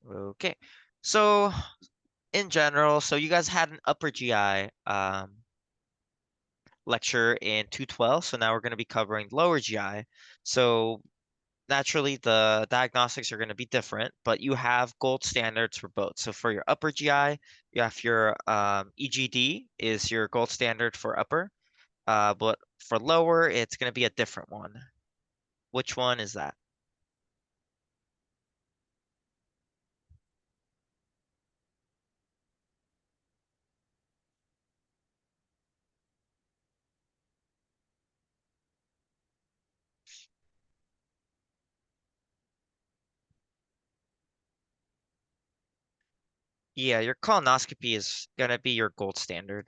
Okay. So in general, so you guys had an upper GI lecture in 212, so now we're going to be covering lower GI. So naturally the diagnostics are going to be different, but you have gold standards for both. So for your upper GI, you have your EGD is your gold standard for upper, but for lower, it's going to be a different one. Which one is that? Yeah, your colonoscopy is going to be your gold standard.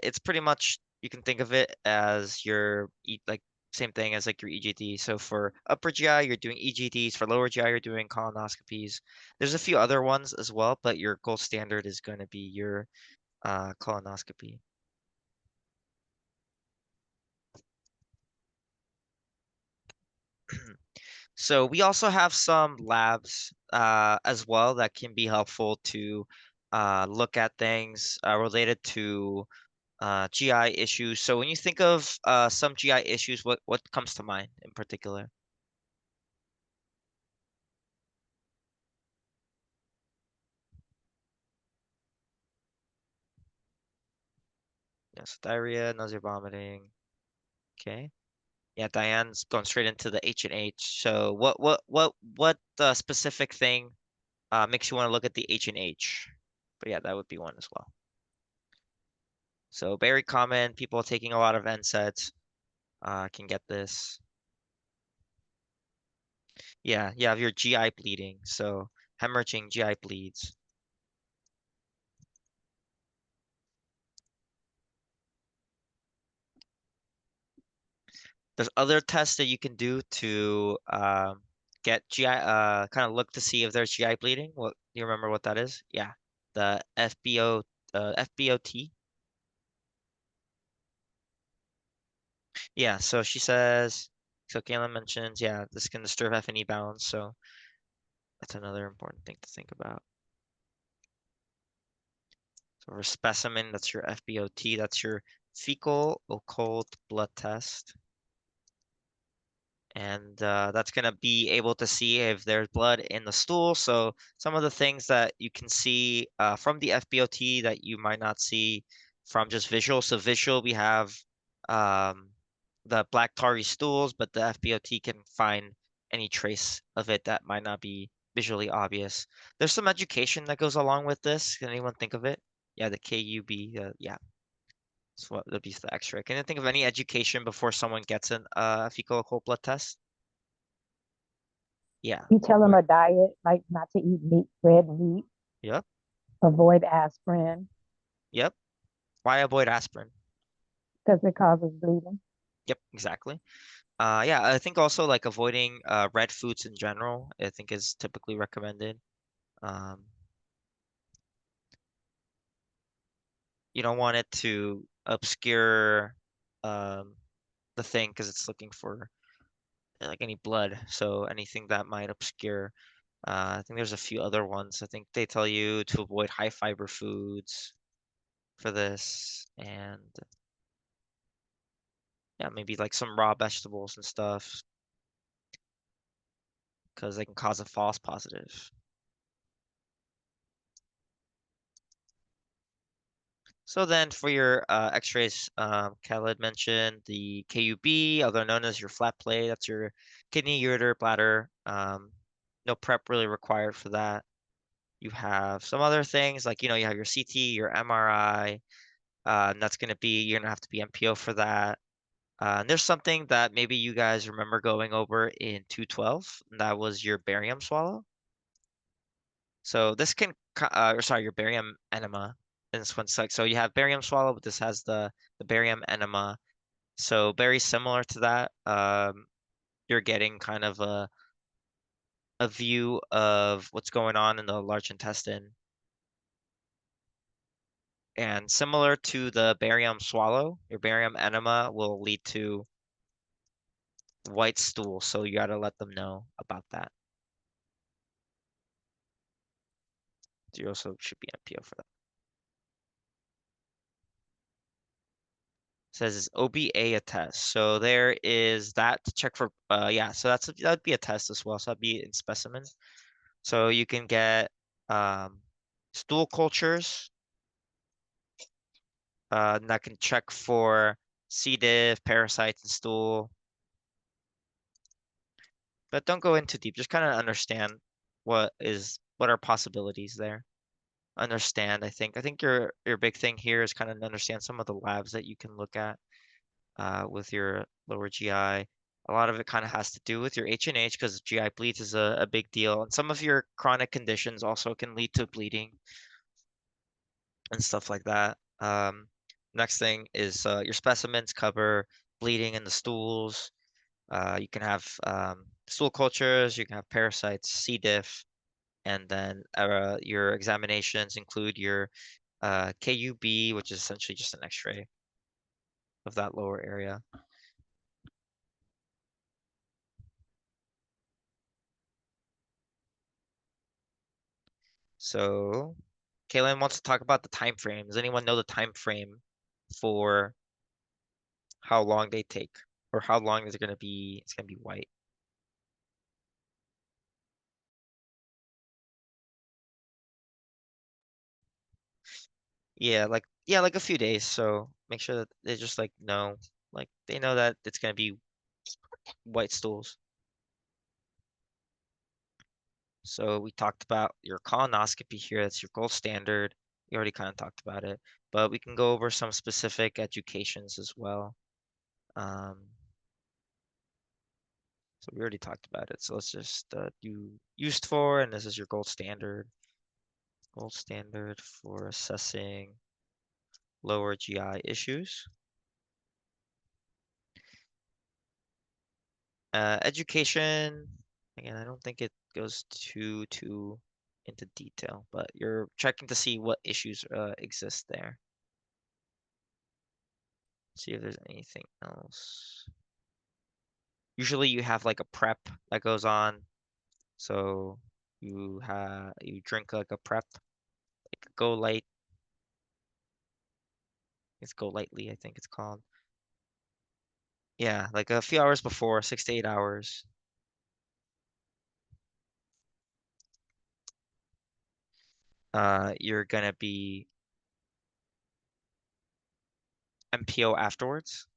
It's pretty much you can think of it as your like same thing as like your EGD. So for upper GI, you're doing EGDs. For lower GI, you're doing colonoscopies. There's a few other ones as well, but your gold standard is going to be your colonoscopy. So we also have some labs as well that can be helpful to look at things related to GI issues. So when you think of some GI issues, what comes to mind in particular? Yes, diarrhea, nausea, vomiting. Okay. Yeah, Diane's going straight into the H and H. So what specific thing makes you want to look at the H and H? But yeah, that would be one as well. So very common. People taking a lot of NSAIDs can get this. Yeah, you have your GI bleeding. So hemorrhaging GI bleeds. There's other tests that you can do to get GI, kind of look to see if there's GI bleeding. What you remember what that is? Yeah, the FBOT. Yeah, so she says, so Kayla mentions, yeah, this can disturb F&E balance. So that's another important thing to think about. So for specimen, that's your FBOT. That's your fecal occult blood test. And that's going to be able to see if there's blood in the stool. So some of the things that you can see from the FBOT that you might not see from just visual. So visual, we have um, the black tarry stools, but the FBOT can find any trace of it that might not be visually obvious. There's some education that goes along with this. Can anyone think of it? Yeah, the KUB. Yeah, that's what would be the X-ray. Can you think of any education before someone gets an fecal occult blood test? Yeah. You tell them a diet, like not to eat meat, red meat, Yep. avoid aspirin Yep. Why avoid aspirin? because it causes bleeding. Yep, exactly. Yeah, I think also like avoiding red foods in general, I think is typically recommended. Um, you don't want it to obscure um the thing because it's looking for like any blood. So anything that might obscure. I think there's a few other ones. I think they tell you to avoid high fiber foods for this, and yeah, maybe like some raw vegetables and stuff because they can cause a false positive. So then for your x-rays, Khaled mentioned the KUB, other known as your flat plate. That's your kidney, ureter, bladder. No prep really required for that. You have some other things like, you have your CT, your MRI. And that's going to be, you're going to have to be MPO for that. And there's something that maybe you guys remember going over in 212. And that was your barium swallow. So this can, or sorry, your barium enema. And this one's like, so you have barium swallow, but this has the barium enema. So very similar to that. You're getting kind of a view of what's going on in the large intestine. And similar to the barium swallow, your barium enema will lead to white stool, so you gotta let them know about that. You also should be NPO for that. Says is OBA a test? So there is that to check for yeah, so that'd be a test as well. So that'd be in specimen. So you can get um stool cultures that can check for C. diff, parasites in stool. But don't go in too deep. Just kind of understand what are possibilities there. Understand, I think. I think your big thing here is kind of understand some of the labs that you can look at with your lower GI. A lot of it kind of has to do with your H&H because GI bleeds is a big deal. And some of your chronic conditions also can lead to bleeding and stuff like that. Next thing is your specimens cover bleeding in the stools. You can have stool cultures, you can have parasites, C. diff, and then your examinations include your KUB, which is essentially just an X-ray of that lower area. So, Kaylin wants to talk about the time frame. Does anyone know the time frame for how long they take, or how long is it gonna be? It's gonna be white. Yeah, like a few days. So make sure that they just like know, like they know that it's gonna be white stools. So we talked about your colonoscopy here. That's your gold standard. We already kind of talked about it, but we can go over some specific educations as well. Um, so we already talked about it. So let's just do used for, and this is your gold standard. Gold standard for assessing lower GI issues. Education, again, I don't think it goes too into detail, but you're checking to see what issues exist there. See if there's anything else. Usually you have like a prep that goes on. So you drink like a prep, like go light. It's go lightly, I think it's called. Yeah, like a few hours before, 6 to 8 hours. You're gonna be MPO afterwards.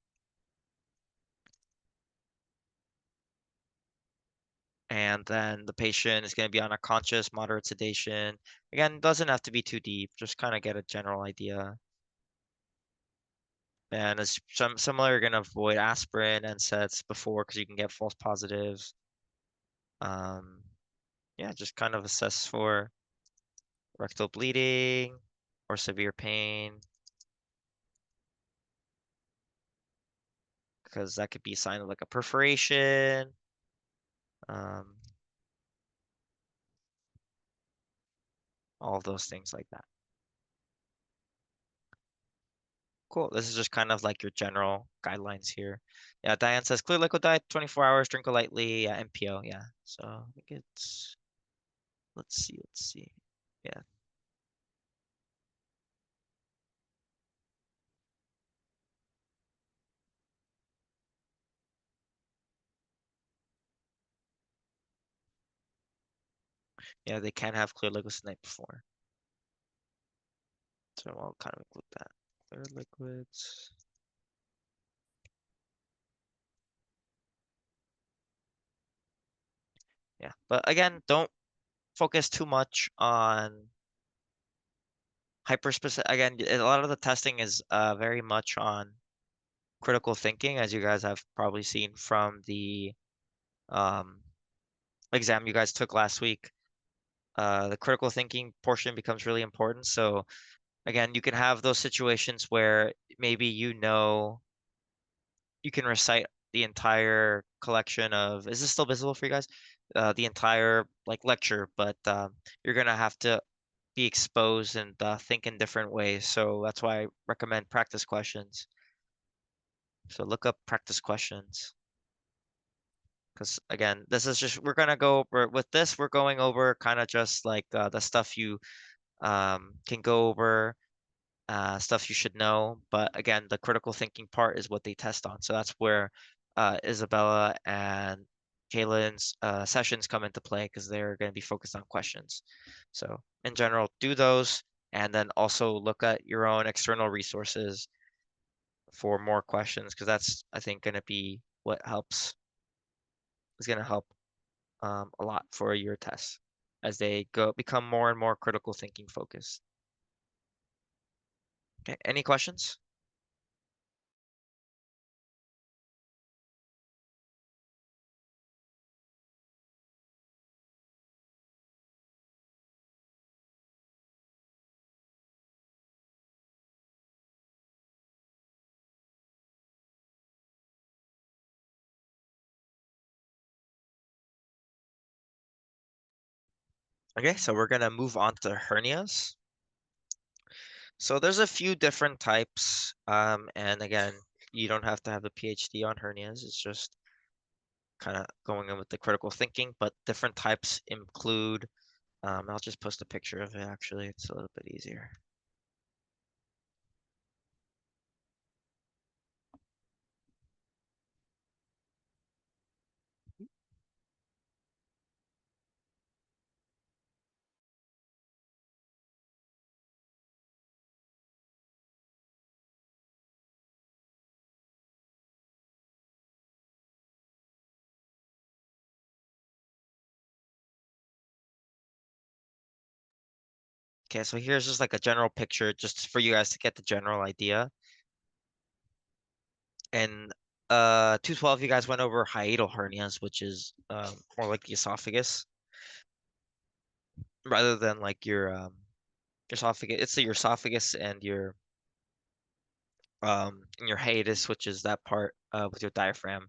And then the patient is going to be on a conscious moderate sedation. Again, doesn't have to be too deep, just kind of get a general idea. And as similar, you're going to avoid aspirin and NSAIDs before because you can get false positives. Um, yeah, just kind of assess for rectal bleeding or severe pain because that could be a sign of like a perforation. Um, all of those things like that. Cool. This is just kind of like your general guidelines here. Yeah, Diane says clear liquid diet, 24 hours, drink it lightly. Yeah, MPO. Yeah. So I think it's, let's see. Yeah. Yeah, they can have clear liquids the night before. So I'll kind of include that. Clear liquids. Yeah. But again, don't focus too much on hyper specific. Again, a lot of the testing is very much on critical thinking, as you guys have probably seen from the um, exam you guys took last week. The critical thinking portion becomes really important. So again, you can have those situations where maybe you can recite the entire collection of, is this still visible for you guys? The entire like lecture, but you're gonna have to be exposed and think in different ways. So that's why I recommend practice questions. So look up practice questions. Because again, this is just we're gonna go over with this. We're going over kind of just like the stuff you can go over, stuff you should know. But again, the critical thinking part is what they test on. So that's where Isabella and Kaylin's sessions come into play because they're going to be focused on questions. So in general, do those and then also look at your own external resources for more questions because that's I think going to be what helps is going to help a lot for your tests as they go become more and more critical thinking focused. Okay, any questions? Okay, so we're gonna move on to hernias. So there's a few different types, and again, you don't have to have a PhD on hernias. It's just kind of going in with the critical thinking, but different types include, I'll just post a picture of it actually, it's a little bit easier. Okay, so here's just like a general picture just for you guys to get the general idea. And 212, you guys went over hiatal hernias, which is more like the esophagus rather than like your esophagus. It's your esophagus and your hiatus, which is that part with your diaphragm.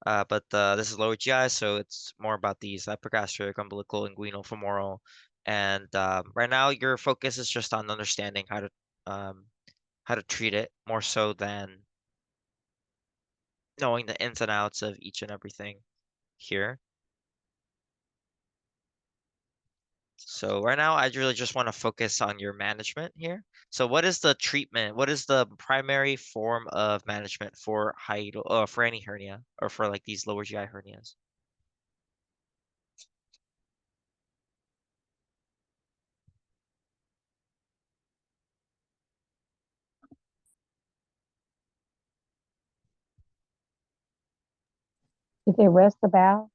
But this is lower GI, so it's more about these epigastric, umbilical, inguinal, femoral, and right now your focus is just on understanding um, how to treat it more so than knowing the ins and outs of each and everything here. So right now, I really just want to focus on your management here. So what is the treatment? What is the primary form of management for hiatal, for any hernia or for like these lower GI hernias? Is it rest the bowel?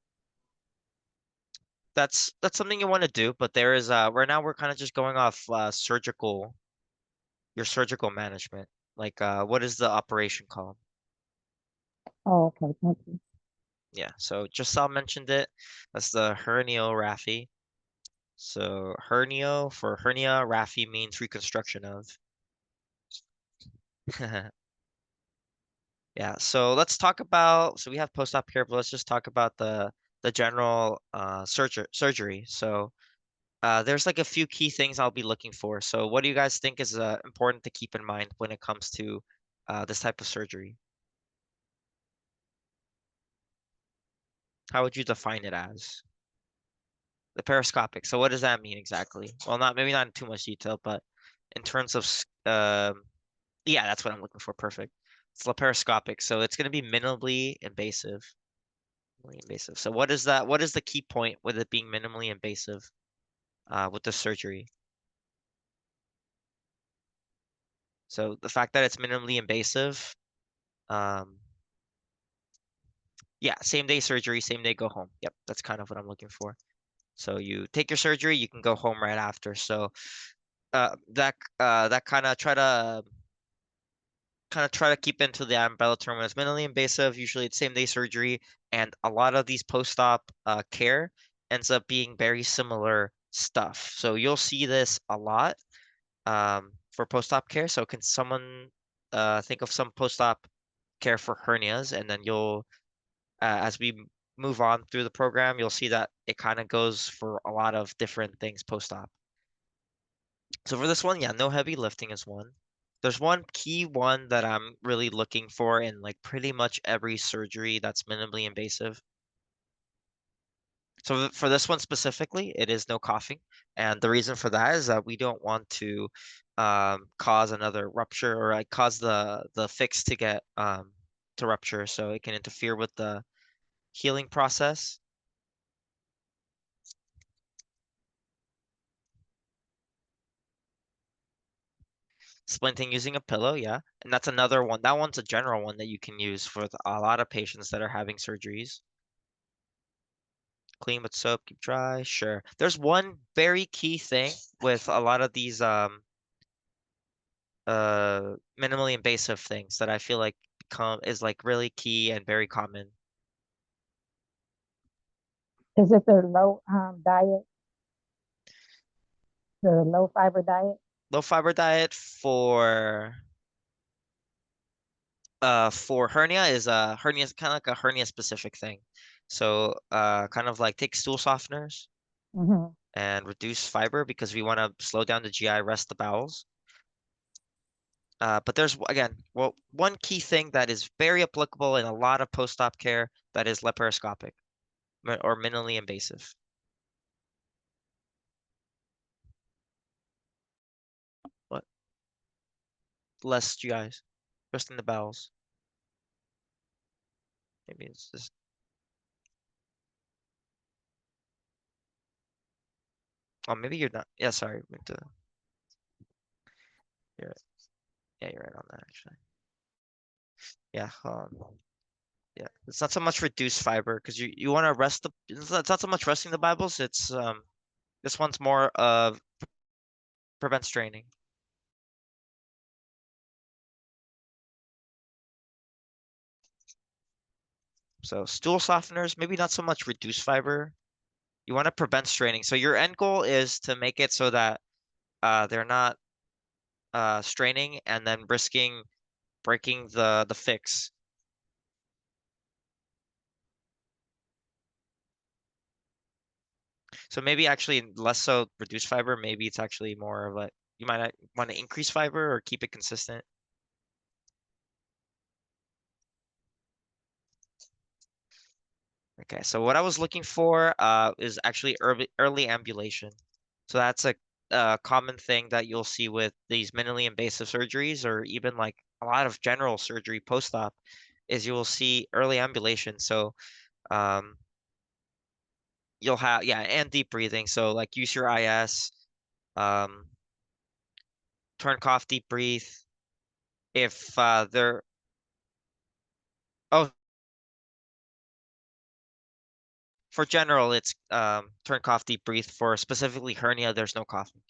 That's something you want to do, but there is right now we're kind of just going off your surgical management. Like what is the operation called? Oh, okay, thank you. Yeah, so just Sal mentioned it. That's the herniorrhaphy. So hernio for hernia, raphy means reconstruction of. Yeah, so let's talk about so we have post-op here, but let's just talk about the general surgery. So there's like a few key things I'll be looking for. So what do you guys think is important to keep in mind when it comes to this type of surgery? How would you define it as? Laparoscopic. So what does that mean exactly? Well, not maybe not in too much detail, but in terms of yeah, that's what I'm looking for. Perfect. It's laparoscopic, so it's going to be minimally invasive. Minimally invasive. So what is that? What is the key point with it being minimally invasive with the surgery? So the fact that it's minimally invasive, um, yeah, same day surgery, same day go home. Yep, that's kind of what I'm looking for. So you take your surgery, you can go home right after. So that kind of try to keep into the umbrella term when it's minimally invasive. Usually it's same day surgery, and a lot of these post-op care ends up being very similar stuff. So you'll see this a lot for post-op care. So can someone think of some post-op care for hernias, and then you'll as we move on through the program, you'll see that it kind of goes for a lot of different things post-op. So for this one, yeah, no heavy lifting is one. There's one key one that I'm really looking for in like pretty much every surgery that's minimally invasive. So for this one specifically, it is no coughing. And the reason for that is that we don't want to cause another rupture or like cause the fix to get to rupture so it can interfere with the healing process. Splinting using a pillow, yeah. And that's another one. That one's a general one that you can use for a lot of patients that are having surgeries. Clean with soap, keep dry. Sure. There's one very key thing with a lot of these minimally invasive things that I feel like become is like really key and very common. Is it their low diet, their low fiber diet? Low fiber diet for hernia is hernia is kind of like a hernia specific thing. So kind of like take stool softeners Hmm. and reduce fiber because we want to slow down the GI, rest the bowels. But there's again, well, one key thing that is very applicable in a lot of post-op care that is laparoscopic or minimally invasive. What? Less GIs, resting the bowels. Maybe it's just, oh, maybe you're not. Yeah, sorry. You're, yeah, you're right on that actually. Yeah, yeah. It's not so much reduced fiber because you want to rest it's not so much resting the bowels. It's this one's more of prevent straining. So stool softeners, maybe not so much reduced fiber. You want to prevent straining. So your end goal is to make it so that they're not straining and then risking breaking the fix. So maybe actually less so reduced fiber. Maybe it's actually more of like you might want to increase fiber or keep it consistent. Okay, so what I was looking for is actually early ambulation. So that's a common thing that you'll see with these minimally invasive surgeries or even like a lot of general surgery post-op is you will see early ambulation. So um, you'll have, yeah, and deep breathing. So like use your IS, um, turn cough, deep breathe. If they're, oh, for general, it's turn cough, deep breathe. For specifically hernia, there's no coughing.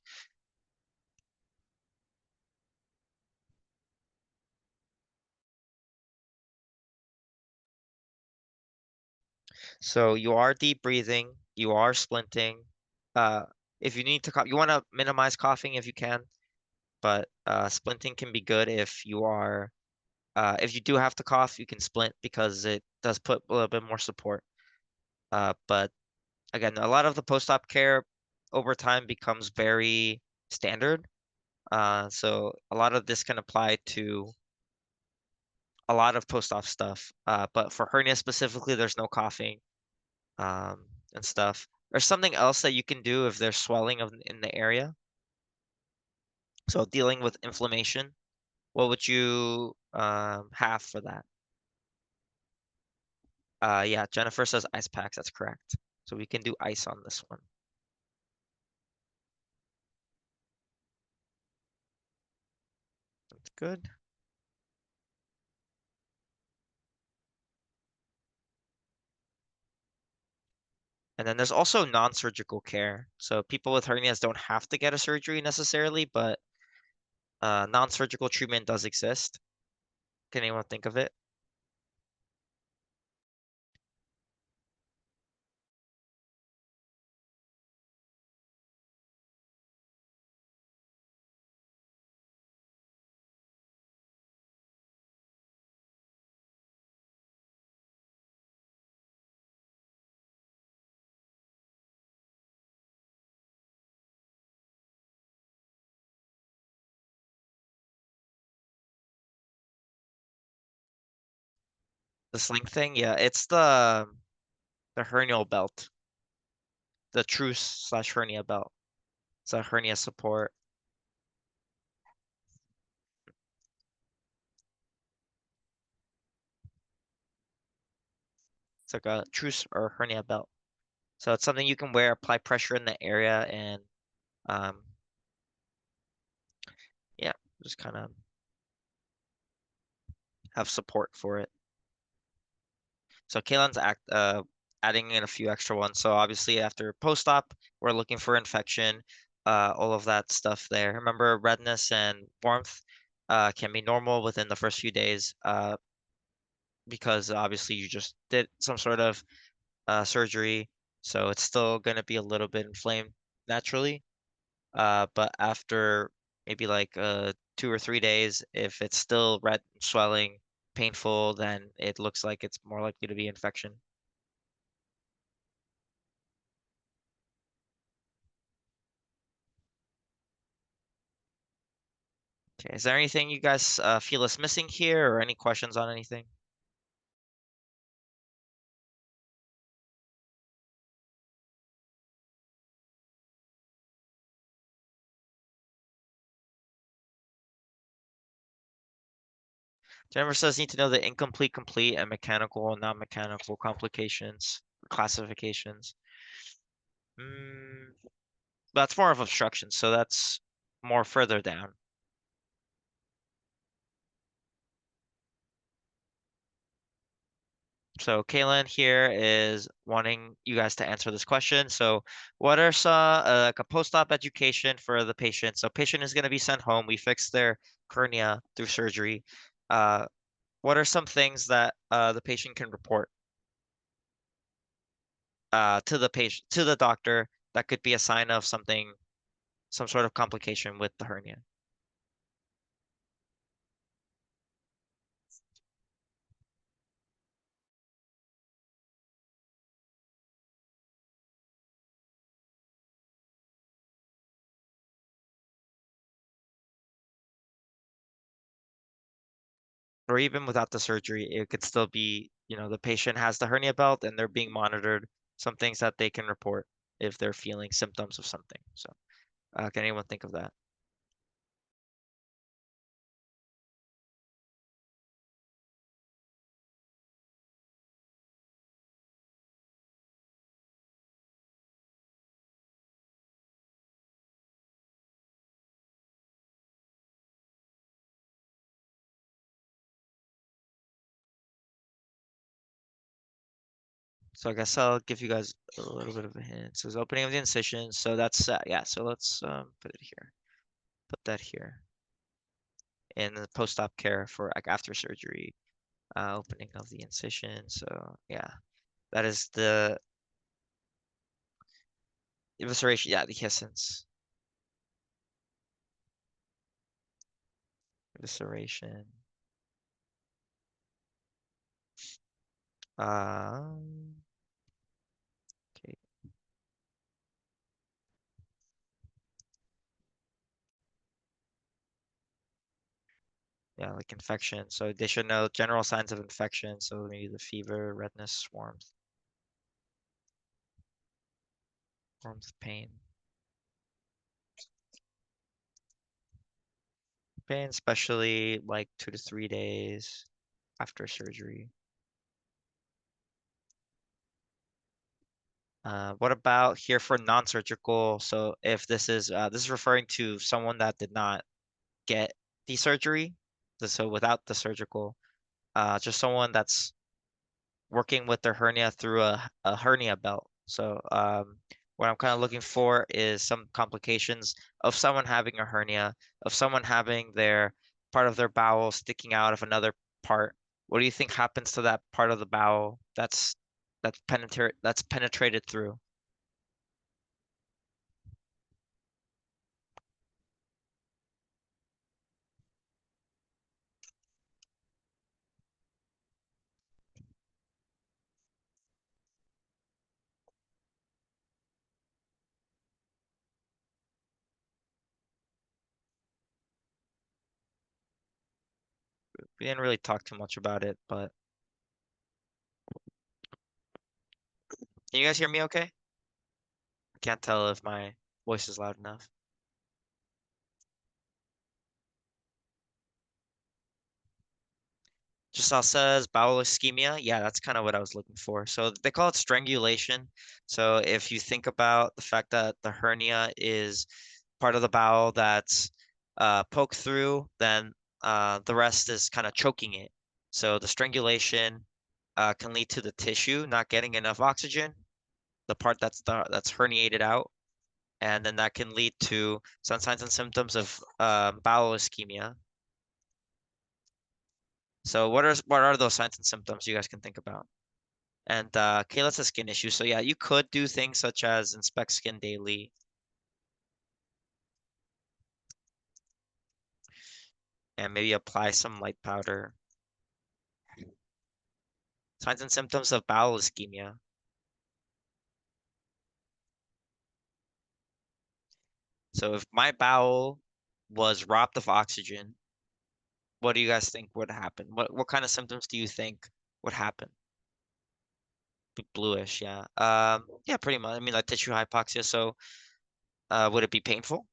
So you are deep breathing, you are splinting. Uh, if you need to cough, you want to minimize coughing if you can, but splinting can be good if you are if you do have to cough, you can splint because it does put a little bit more support. But again, a lot of the post-op care over time becomes very standard. So a lot of this can apply to a lot of post-op stuff. But for hernia specifically, there's no coughing. um, and stuff. There's something else that you can do if there's swelling in the area. So dealing with inflammation, what would you have for that? Yeah, Jennifer says ice packs. That's correct. So we can do ice on this one. That's good. And then there's also non-surgical care. So people with hernias don't have to get a surgery necessarily, but non-surgical treatment does exist. Can anyone think of it? The sling thing? Yeah, it's the hernial belt. the truce slash hernia belt. It's a hernia support. It's like a truce or hernia belt. So it's something you can wear, apply pressure in the area, and um, yeah, just kind of have support for it. So Kalen's adding in a few extra ones. So obviously after post-op, we're looking for infection, all of that stuff there. Remember, redness and warmth can be normal within the first few days because obviously you just did some sort of surgery, so it's still going to be a little bit inflamed naturally. But after maybe like 2 or 3 days, if it's still red, swelling, painful, then it looks like it's more likely to be infection. Okay, is there anything you guys feel is missing here, or any questions on anything? Jennifer says need to know the incomplete, complete, and mechanical and non-mechanical complications, classifications. Mm, that's more of obstruction, so that's more further down. So Kaylin here is wanting you guys to answer this question. So what are some like a post-op education for the patient? So patient is going to be sent home. We fix their hernia through surgery. Uh, what are some things that the patient can report to the patient to the doctor that could be a sign of something, some sort of complication with the hernia? Or even without the surgery, it could still be, the patient has the hernia belt and they're being monitored. Some things that they can report if they're feeling symptoms of something. So, can anyone think of that? So I guess I'll give you guys a little bit of a hint. So it's opening of the incision. So that's yeah. So let's put it here. Put that here in the post-op care for like after surgery, opening of the incision. So yeah, that is the evisceration. Yeah, the essence. Evisceration. Um, okay. Yeah, like infection. So they should know general signs of infection. So maybe the fever, redness, warmth, pain. Pain, especially like 2 to 3 days after surgery. What about here for non-surgical? So if this is referring to someone that did not get the surgery, so without the surgical, just someone that's working with their hernia through a hernia belt. So what I'm kind of looking for is some complications of someone having a hernia, of someone having their part of their bowel sticking out of another part. What do you think happens to that part of the bowel that's penetrated through? We didn't really talk too much about it, but can you guys hear me okay? Can't tell if my voice is loud enough. Giselle says bowel ischemia. Yeah, that's kind of what I was looking for. So they call it strangulation. So if you think about the fact that the hernia is part of the bowel that's poked through, then the rest is kind of choking it. So the strangulation can lead to the tissue not getting enough oxygen, the part that's herniated out, and then that can lead to some signs and symptoms of bowel ischemia. So what are those signs and symptoms you guys can think about? And Kayla says skin issues. So yeah, you could do things such as inspect skin daily and maybe apply some light powder. Signs and symptoms of bowel ischemia. So if my bowel was robbed of oxygen, what do you guys think would happen? What kind of symptoms do you think would happen? Bluish, yeah. Yeah, pretty much. I mean, like tissue hypoxia. So, would it be painful?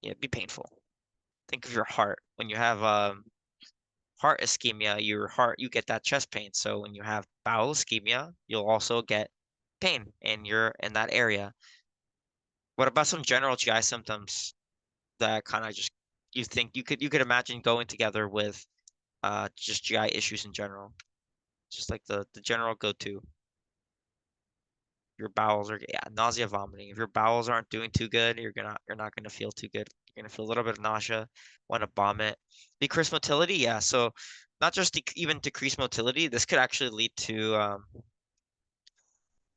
Yeah, it'd be painful. Think of your heart. When you have heart ischemia, you get that chest pain. So when you have bowel ischemia, you'll also get pain in that area. What about some general GI symptoms that kind of just you think you could imagine going together with just GI issues in general? Just like the general go-to. Your bowels are, yeah, nausea, vomiting. If your bowels aren't doing too good, you're not gonna feel too good. You're gonna feel a little bit of nausea, want to vomit. Decreased motility, yeah. So not just even decreased motility, this could actually lead to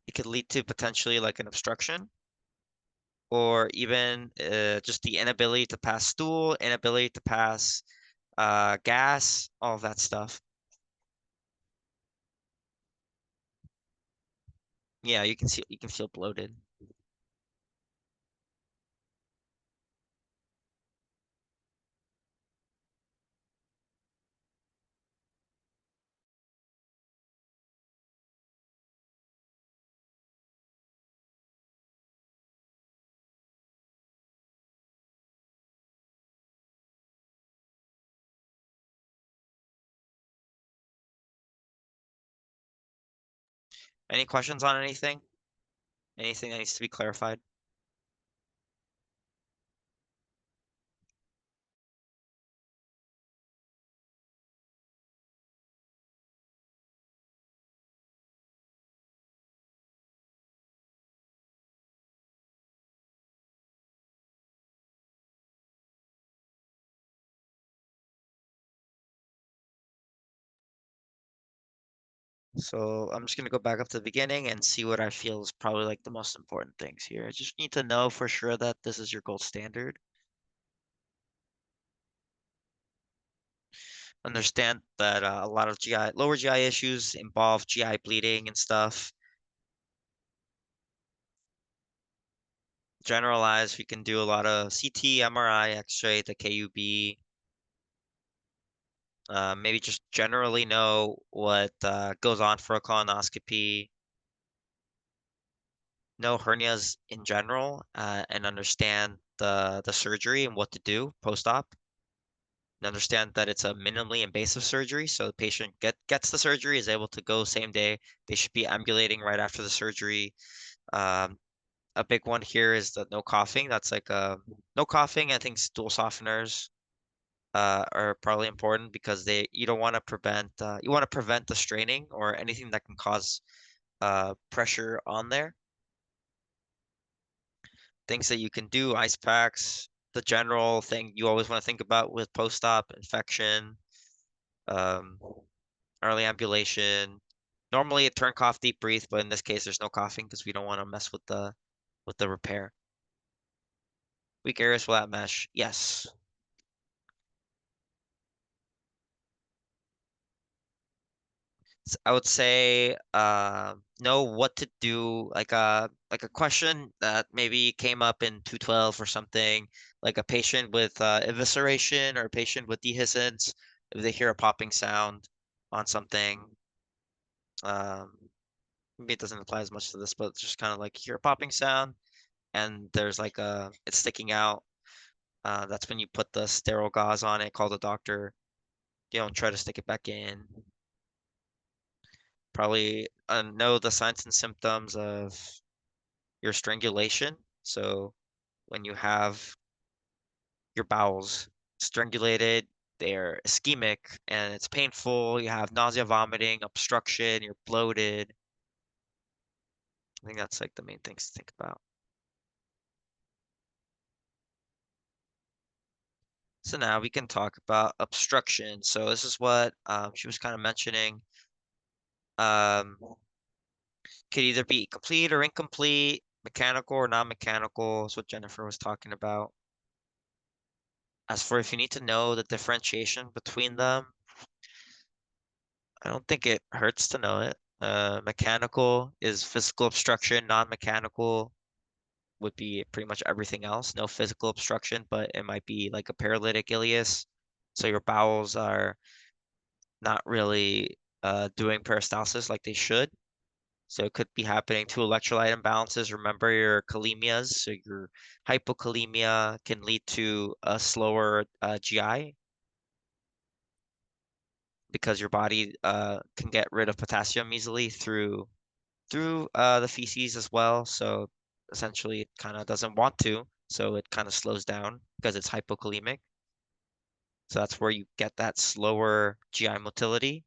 it could lead to potentially like an obstruction or even just the inability to pass stool, inability to pass gas, all of that stuff. Yeah, you can feel bloated. Any questions on anything? Anything that needs to be clarified? So I'm just gonna go back up to the beginning and see what I feel is probably like the most important things here. I just need to know for sure that this is your gold standard. Understand that a lot of lower GI issues involve GI bleeding and stuff. Generalize, we can do a lot of CT, MRI, X-ray, the KUB. Maybe just generally know what goes on for a colonoscopy, know hernias in general, and understand the surgery and what to do post-op. And understand that it's a minimally invasive surgery, so the patient gets the surgery, is able to go same day. They should be ambulating right after the surgery. Um, a big one here is the no coughing. That's like no coughing. I think stool softeners are probably important because they you don't want to prevent you want to prevent the straining or anything that can cause pressure on there. Things that you can do, ice packs, the general thing you always want to think about with post-op infection, um, early ambulation. Normally a turn cough, deep breathe, but in this case there's no coughing because we don't want to mess with the repair. Weak areas flat mesh. Yes. I would say know what to do, like a question that maybe came up in 212 or something, like a patient with evisceration or a patient with dehiscence, if they hear a popping sound on something. Um, maybe it doesn't apply as much to this, but it's just kind of like you hear a popping sound and there's like it's sticking out. That's when you put the sterile gauze on it, call the doctor. You don't try to stick it back in. Probably know the signs and symptoms of your strangulation. So when you have your bowels strangulated, they're ischemic and it's painful. You have nausea, vomiting, obstruction, you're bloated. I think that's like the main things to think about. So now we can talk about obstruction. So this is what she was kind of mentioning. Um, could either be complete or incomplete, mechanical or non-mechanical. Is what Jennifer was talking about. As for if you need to know the differentiation between them, I don't think it hurts to know it. Mechanical is physical obstruction. Non-mechanical would be pretty much everything else. No physical obstruction, but it might be like a paralytic ileus. So your bowels are not really doing peristalsis like they should. So it could be happening to electrolyte imbalances. Remember your kalemias. So your hypokalemia can lead to a slower GI because your body can get rid of potassium easily through the feces as well. So essentially, it kind of doesn't want to. So it kind of slows down because it's hypokalemic. So that's where you get that slower GI motility.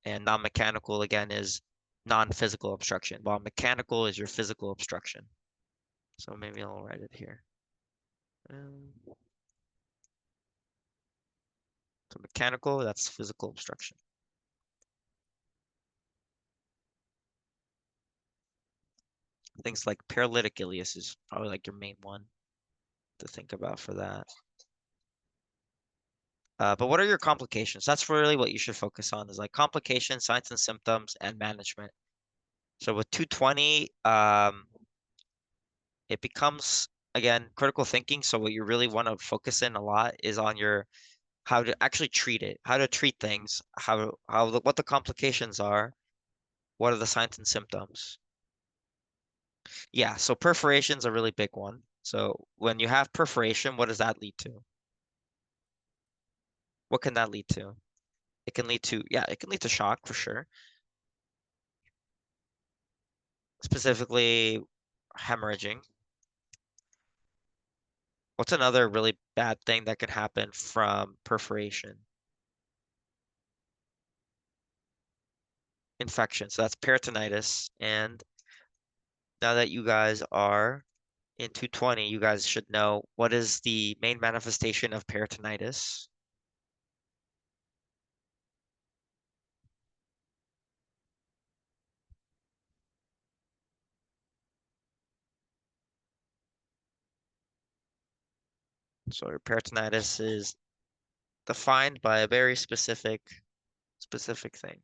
And non-mechanical again is non-physical obstruction, while mechanical is your physical obstruction. So maybe I'll write it here. Um, so mechanical, that's physical obstruction. Things like paralytic ileus is probably like your main one to think about for that. But what are your complications? That's really what you should focus on is like complications, signs and symptoms, and management. So with 220, it becomes again critical thinking. So what you really want to focus in a lot is on your how to actually treat it, how to treat things, what the complications are, what are the signs and symptoms. Yeah, so perforation's a really big one. So when you have perforation, what does that lead to? What can that lead to? It can lead to, yeah, it can lead to shock for sure. Specifically, hemorrhaging. What's another really bad thing that can happen from perforation? Infection. So that's peritonitis. And now that you guys are in 220, you guys should know what is the main manifestation of peritonitis. So your peritonitis is defined by a very specific thing.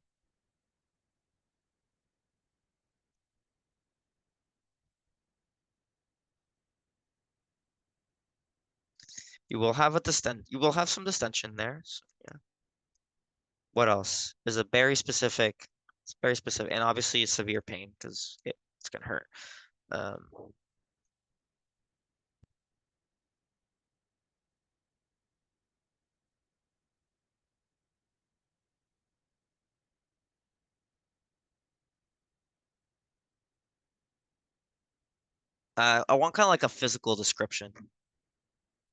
You will have some distension there. So, yeah. What else? There's a it's very specific, and obviously it's severe pain because it's gonna hurt. Um, I want kind of like a physical description.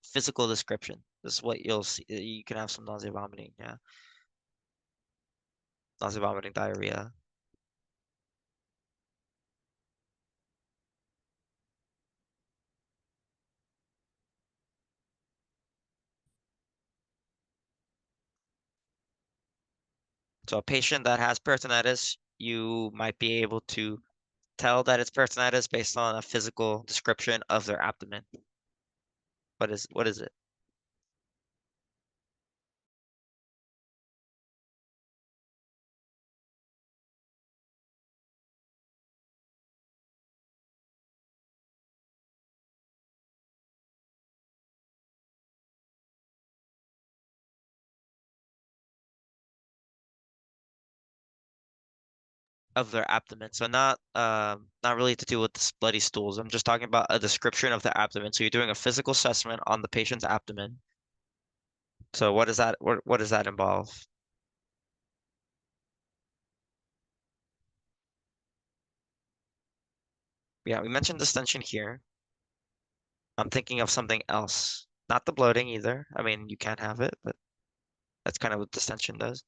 Physical description. This is what you'll see. You can have some nausea, vomiting. Yeah, nausea, vomiting, diarrhea. So a patient that has peritonitis, you might be able to tell that it's peritonitis based on a physical description of their abdomen. What is it? of their abdomen. So not really to do with the bloody stools. I'm just talking about a description of the abdomen. So you're doing a physical assessment on the patient's abdomen. So what does that involve? Yeah, we mentioned distension here. I'm thinking of something else. Not the bloating either. I mean, you can have it, but that's kind of what distension does.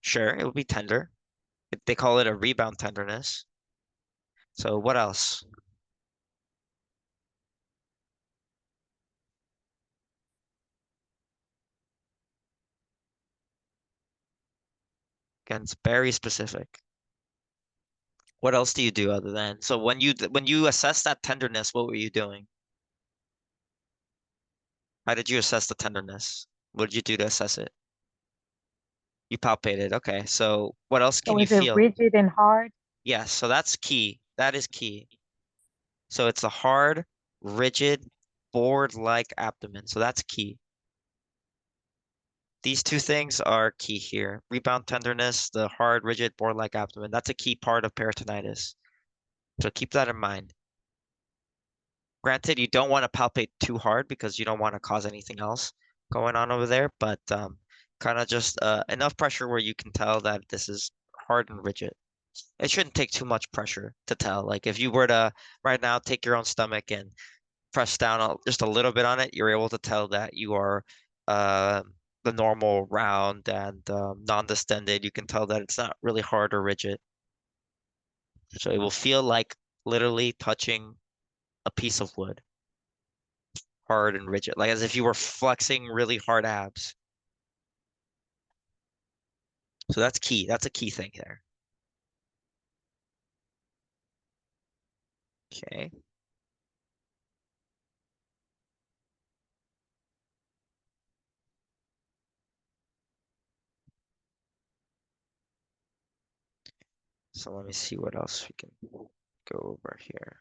Sure, it would be tender. They call it a rebound tenderness. So what else? Again, it's very specific. What else do you do other than so when you assess that tenderness, what were you doing? How did you assess the tenderness? What did you do to assess it? You palpated. Okay. So what else can So you is it feel? rigid and hard? Yes, so that's key. That is key. So it's a hard, rigid, board-like abdomen. So that's key. These two things are key here. Rebound tenderness, the hard, rigid, board-like abdomen. That's a key part of peritonitis. So keep that in mind. Granted, you don't want to palpate too hard because you don't want to cause anything else going on over there, but kind of just enough pressure where you can tell that this is hard and rigid. It shouldn't take too much pressure to tell. Like if you were to right now take your own stomach and press down just a little bit on it, you're able to tell that you are uh, the normal round and non-distended. You can tell that it's not really hard or rigid. So it will feel like literally touching a piece of wood, hard and rigid, like as if you were flexing really hard abs. So that's key. That's a key thing there. Okay. So let me see what else we can go over here.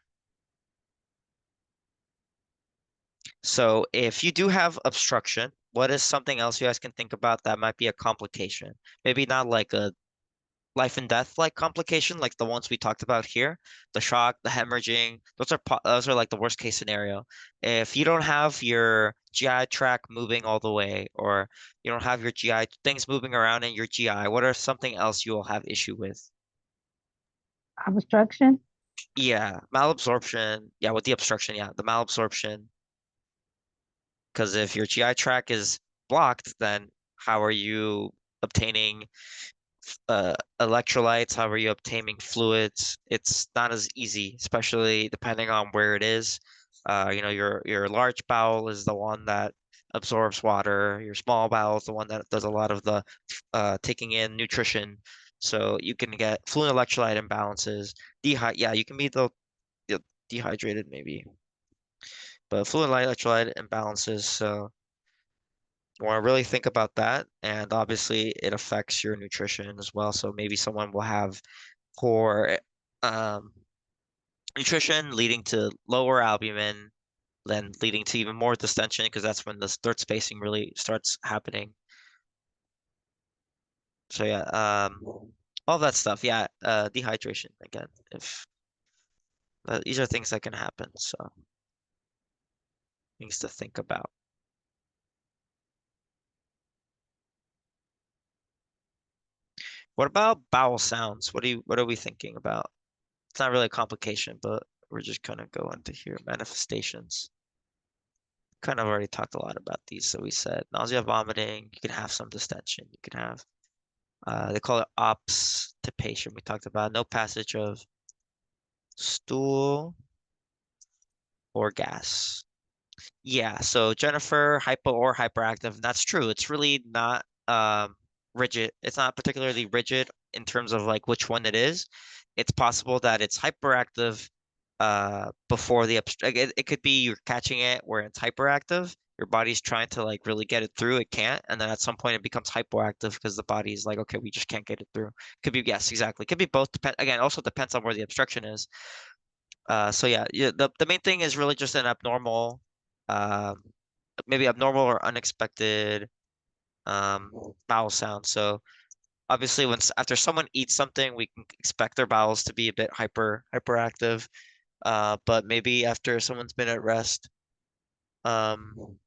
So if you do have obstruction, what is something else you guys can think about that might be a complication? Maybe not like a life and death like complication like the ones we talked about here, the shock, the hemorrhaging, those are like the worst case scenario. If you don't have your GI tract moving all the way, or you don't have your GI things moving around in your GI, what are something else you will have issue with? Obstruction? Yeah, malabsorption. Yeah, with the obstruction, yeah, the malabsorption. Because if your GI tract is blocked, then how are you obtaining electrolytes? How are you obtaining fluids? It's not as easy, especially depending on where it is. Your large bowel is the one that absorbs water. Your small bowel is the one that does a lot of the taking in nutrition. So you can get fluid electrolyte imbalances. Yeah, you can be the dehydrated maybe, but fluid electrolyte imbalances. So you want to really think about that, and obviously it affects your nutrition as well. So maybe someone will have poor um, nutrition, leading to lower albumin, then leading to even more distension because that's when the third spacing really starts happening. So yeah, all that stuff. Yeah, dehydration again. If these are things that can happen, so things to think about. What about bowel sounds? What are we thinking about? It's not really a complication, but we're just gonna go into here. Manifestations. Kind of already talked a lot about these. So we said nausea, vomiting. You can have some distension. You can have they call it obstipation. We talked about no passage of stool or gas. Yeah, so Jennifer, hypo or hyperactive, that's true. It's really not rigid. It's not particularly rigid in terms of like which one it is. It's possible that it's hyperactive before the like it could be you're catching it where it's hyperactive. Your body's trying to like really get it through, it can't, and then at some point it becomes hypoactive because the body's like, okay, we just can't get it through. Could be yes, exactly. Could be both. Depend again, also depends on where the obstruction is. So yeah, the main thing is really just an abnormal, um, maybe abnormal or unexpected bowel sound. So Obviously, after someone eats something, we can expect their bowels to be a bit hyperactive. But maybe after someone's been at rest, um,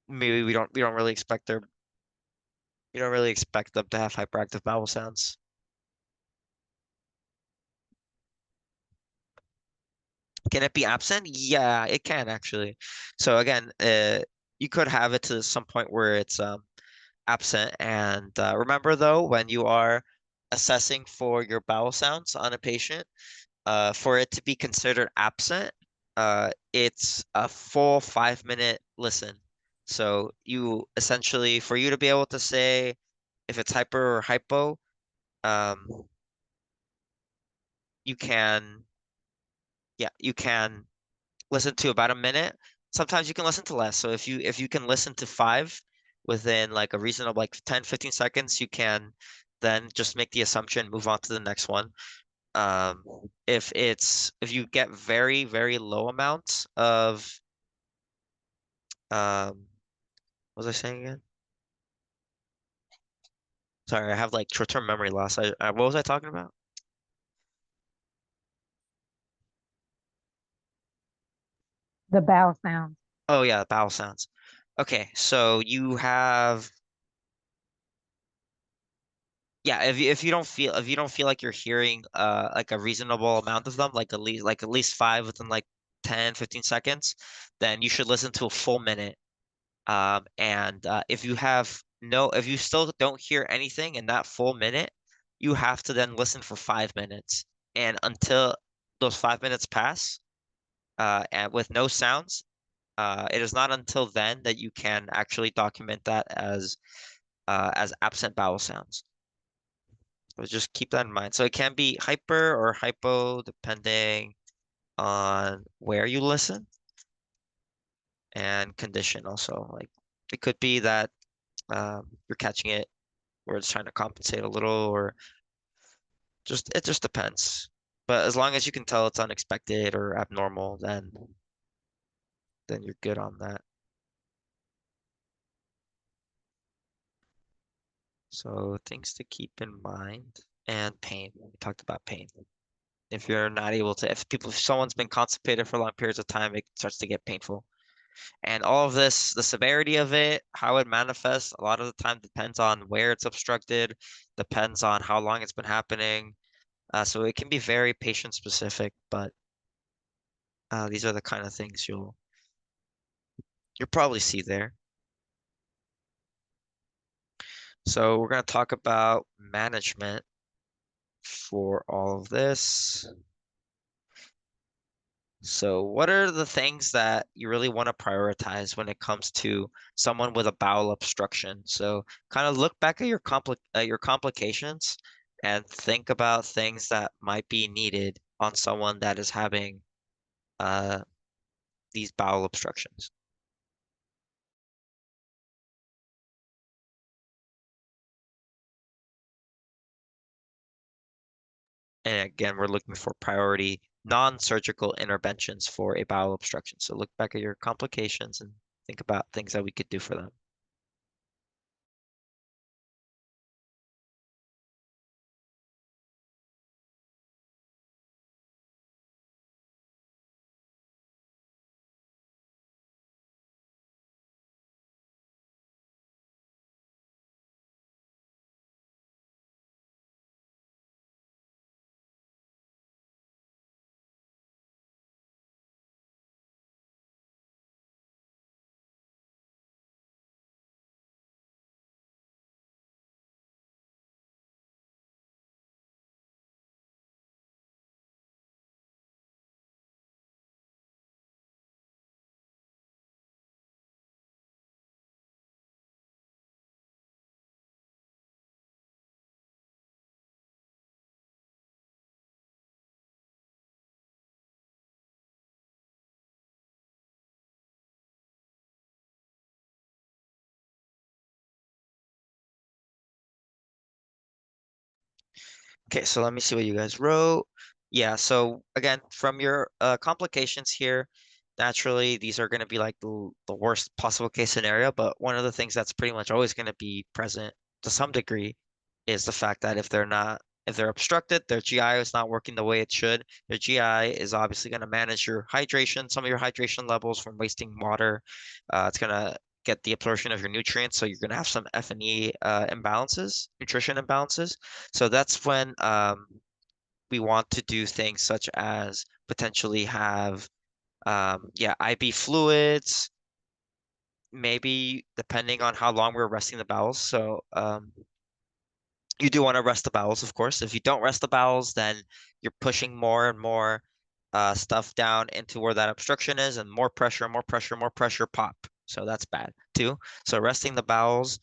maybe we don't really expect their you don't really expect them to have hyperactive bowel sounds. Can it be absent? Yeah, it can actually. So again, you could have it to some point where it's absent. And remember though, when you are assessing for your bowel sounds on a patient, for it to be considered absent, it's a full 5 minute listen. So you essentially, for you to be able to say if it's hyper or hypo, um, you can, yeah, you can listen to about a minute. Sometimes you can listen to less. So if you can listen to five within like a reasonable like 10, 15 seconds, you can then just make the assumption, move on to the next one. Um, if you get very, very low amounts of what was I saying again? Sorry, I have like short-term memory loss. What was I talking about? The bowel sounds. Oh yeah, bowel sounds. Okay, so you have yeah, if you don't feel like you're hearing like a reasonable amount of them, like at least five within like 10, 15 seconds, then you should listen to a full minute. And if you still don't hear anything in that full minute, you have to then listen for 5 minutes. And until those 5 minutes pass, and with no sounds, it is not until then that you can actually document that as absent bowel sounds. So just keep that in mind. So it can be hyper or hypo depending on where you listen and condition also. Like it could be that you're catching it where it's trying to compensate a little, or just it just depends. But as long as you can tell it's unexpected or abnormal, then you're good on that. So things to keep in mind and pain. We talked about pain. If you're not able to, if someone's been constipated for long periods of time, it starts to get painful. And all of this, the severity of it, how it manifests, a lot of the time depends on where it's obstructed, depends on how long it's been happening. So it can be very patient specific, but these are the kind of things you'll probably see there. So we're going to talk about management for all of this. So what are the things that you really want to prioritize when it comes to someone with a bowel obstruction? So kind of look back at your complications and think about things that might be needed on someone that is having uh, these bowel obstructions. And again, we're looking for priority non-surgical interventions for a bowel obstruction. So look back at your complications and think about things that we could do for them. Okay, so let me see what you guys wrote. Yeah, so again, from your complications here, naturally these are going to be like the worst possible case scenario, but one of the things that's pretty much always going to be present to some degree is the fact that if they're obstructed, their GI is not working the way it should. Their GI is obviously going to manage your hydration, some of your hydration levels from wasting water. It's going to get the absorption of your nutrients, so you're going to have some F&E imbalances, nutrition imbalances. So that's when we want to do things such as potentially have yeah, IB fluids, maybe depending on how long we're resting the bowels. So you do want to rest the bowels, of course. If you don't rest the bowels, then you're pushing more and more stuff down into where that obstruction is, and more pressure, more pressure, more pressure, pop. So that's bad too. So resting the bowels,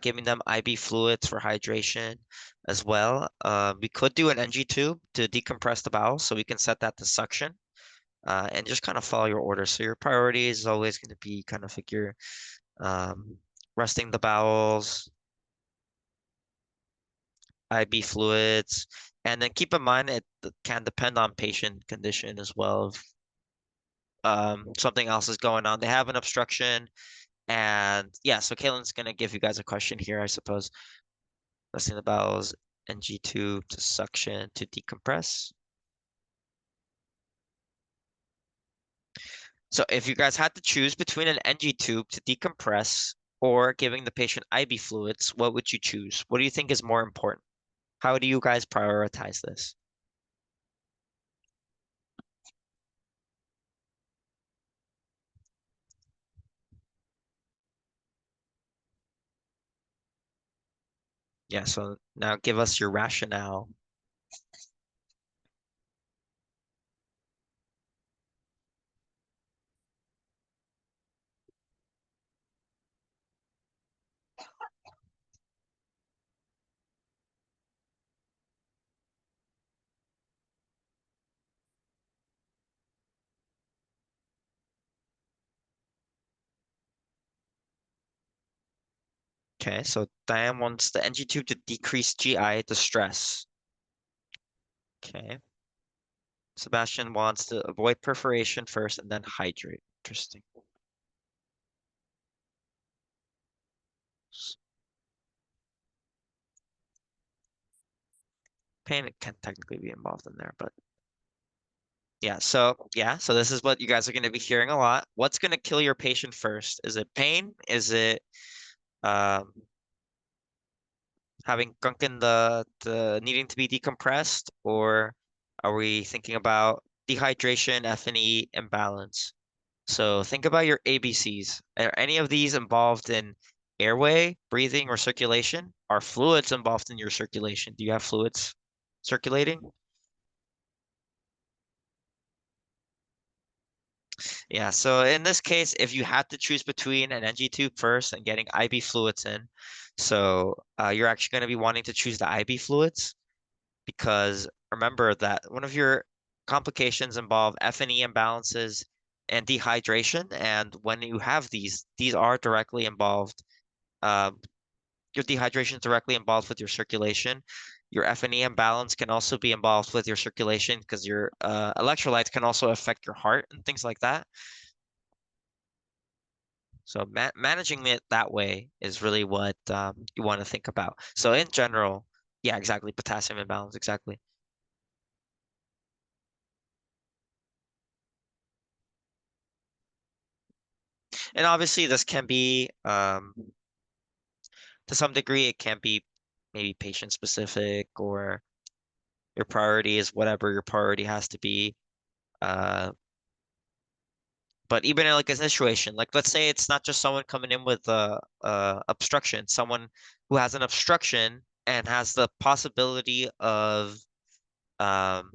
giving them IB fluids for hydration as well. We could do an NG tube to decompress the bowels, so we can set that to suction and just kind of follow your orders. So your priority is always going to be kind of figure um, resting the bowels, IB fluids, and then keep in mind it can depend on patient condition as well. If something else is going on, they have an obstruction, and yeah. So Caitlin's gonna give you guys a question here, I suppose. Resting the bowels, NG tube to suction to decompress. So if you guys had to choose between an NG tube to decompress or giving the patient IB fluids, what would you choose? What do you think is more important? How do you guys prioritize this? Yeah, so now give us your rationale. Okay, so Diane wants the NG tube to decrease GI distress. Okay. Sebastian wants to avoid perforation first and then hydrate. Interesting. Pain can technically be involved in there, but yeah, so this is what you guys are going to be hearing a lot. What's going to kill your patient first? Is it pain? Is it um, having gunk in the needing to be decompressed, or are we thinking about dehydration, F&E, imbalance? So think about your ABCs. Are any of these involved in airway, breathing, or circulation? Are fluids involved in your circulation? Do you have fluids circulating? Yeah, so in this case, if you had to choose between an NG tube first and getting IB fluids in, so you're actually going to be wanting to choose the IB fluids because remember that one of your complications involve F&E imbalances and dehydration, and when you have these are directly involved. Uh, your dehydration is directly involved with your circulation. Your F&E imbalance can also be involved with your circulation because your electrolytes can also affect your heart and things like that. So managing it that way is really what you want to think about. So in general, yeah, exactly, potassium imbalance, exactly. And obviously, this can be to some degree, it can be maybe patient specific or your priority is whatever your priority has to be. Uh, but even in like a situation, like let's say it's not just someone coming in with obstruction, someone who has an obstruction and has the possibility of um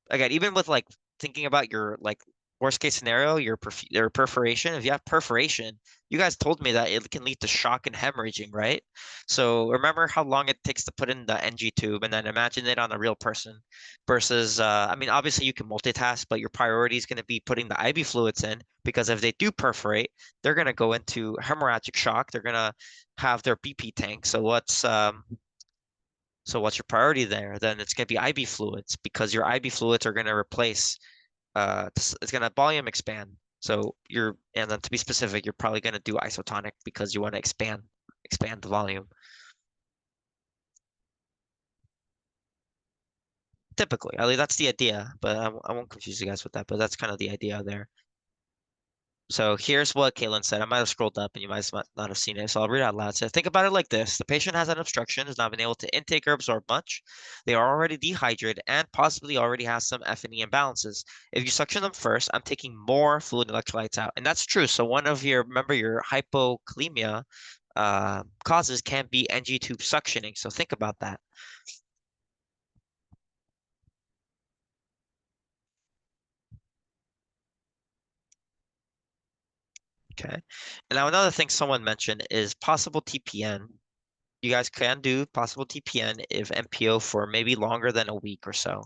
again, even with like thinking about your like worst case scenario, your perforation. If you have perforation, you guys told me that it can lead to shock and hemorrhaging, right? So remember how long it takes to put in the NG tube, and then imagine it on a real person. Versus, I mean, obviously you can multitask, but your priority is going to be putting the IB fluids in because if they do perforate, they're going to go into hemorrhagic shock. They're going to have their BP tank. So what's your priority there? Then it's going to be IB fluids because your IB fluids are going to replace it's going to volume expand. So and then to be specific, you're probably going to do isotonic because you want to expand the volume. Typically, at least that's the idea, but I won't confuse you guys with that, but that's kind of the idea there. So here's what Caitlin said. I might have scrolled up and you might not have seen it. So I'll read it out loud. It says, think about it like this. The patient has an obstruction, has not been able to intake or absorb much. They are already dehydrated and possibly already has some F&E imbalances. If you suction them first, I'm taking more fluid and electrolytes out. And that's true. So one of your, remember your hypokalemia causes can be NG tube suctioning. So think about that. Okay. And now another thing someone mentioned is possible TPN. You guys can do possible TPN if MPO for maybe longer than a week or so.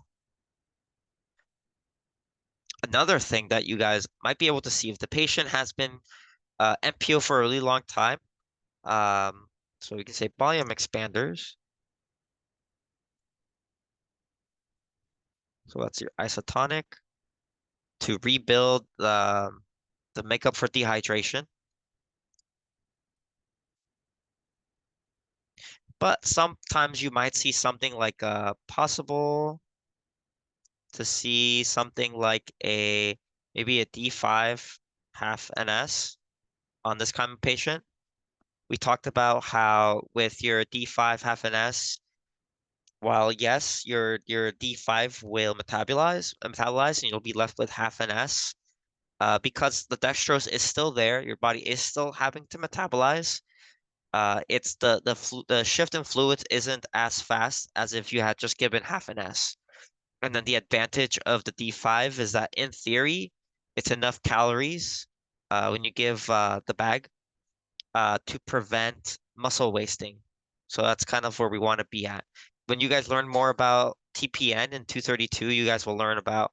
Another thing that you guys might be able to see if the patient has been MPO for a really long time. Um, so we can say volume expanders. So that's your isotonic to rebuild the makeup for dehydration. But sometimes you might see something like possible to see something like a maybe a D5 half NS on this kind of patient. We talked about how with your D5 half NS, while yes, your D5 will metabolize, and you'll be left with half NS. Because the dextrose is still there, your body is still having to metabolize. It's the shift in fluids isn't as fast as if you had just given half an S. And then the advantage of the D5 is that in theory, it's enough calories when you give the bag to prevent muscle wasting. So that's kind of where we want to be at. When you guys learn more about TPN and 232, you guys will learn about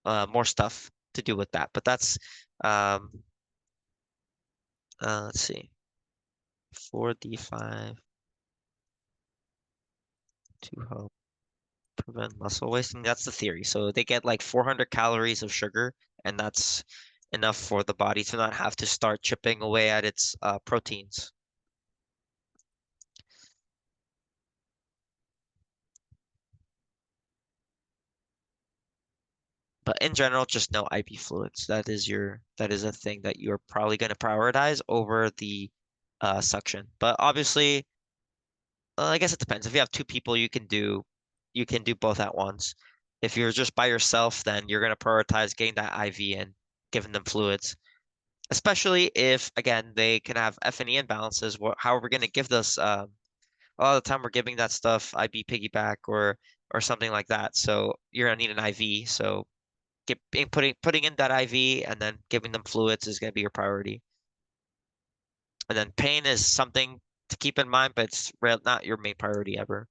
more stuff to do with that. But that's um, let's see, 4D5 to help prevent muscle wasting. That's the theory. So they get like 400 calories of sugar, and that's enough for the body to not have to start chipping away at its proteins. But in general, just no IV fluids. That is a thing that you're probably going to prioritize over the suction. But obviously, I guess it depends. If you have two people, you can do both at once. If you're just by yourself, then you're going to prioritize getting that IV and giving them fluids. Especially if, again, they can have F&E imbalances. How are we going to give this? A lot of the time, we're giving that stuff IB piggyback or something like that. So you're gonna need an IV. So putting in that IV and then giving them fluids is gonna be your priority. And then pain is something to keep in mind, but it's not your main priority ever.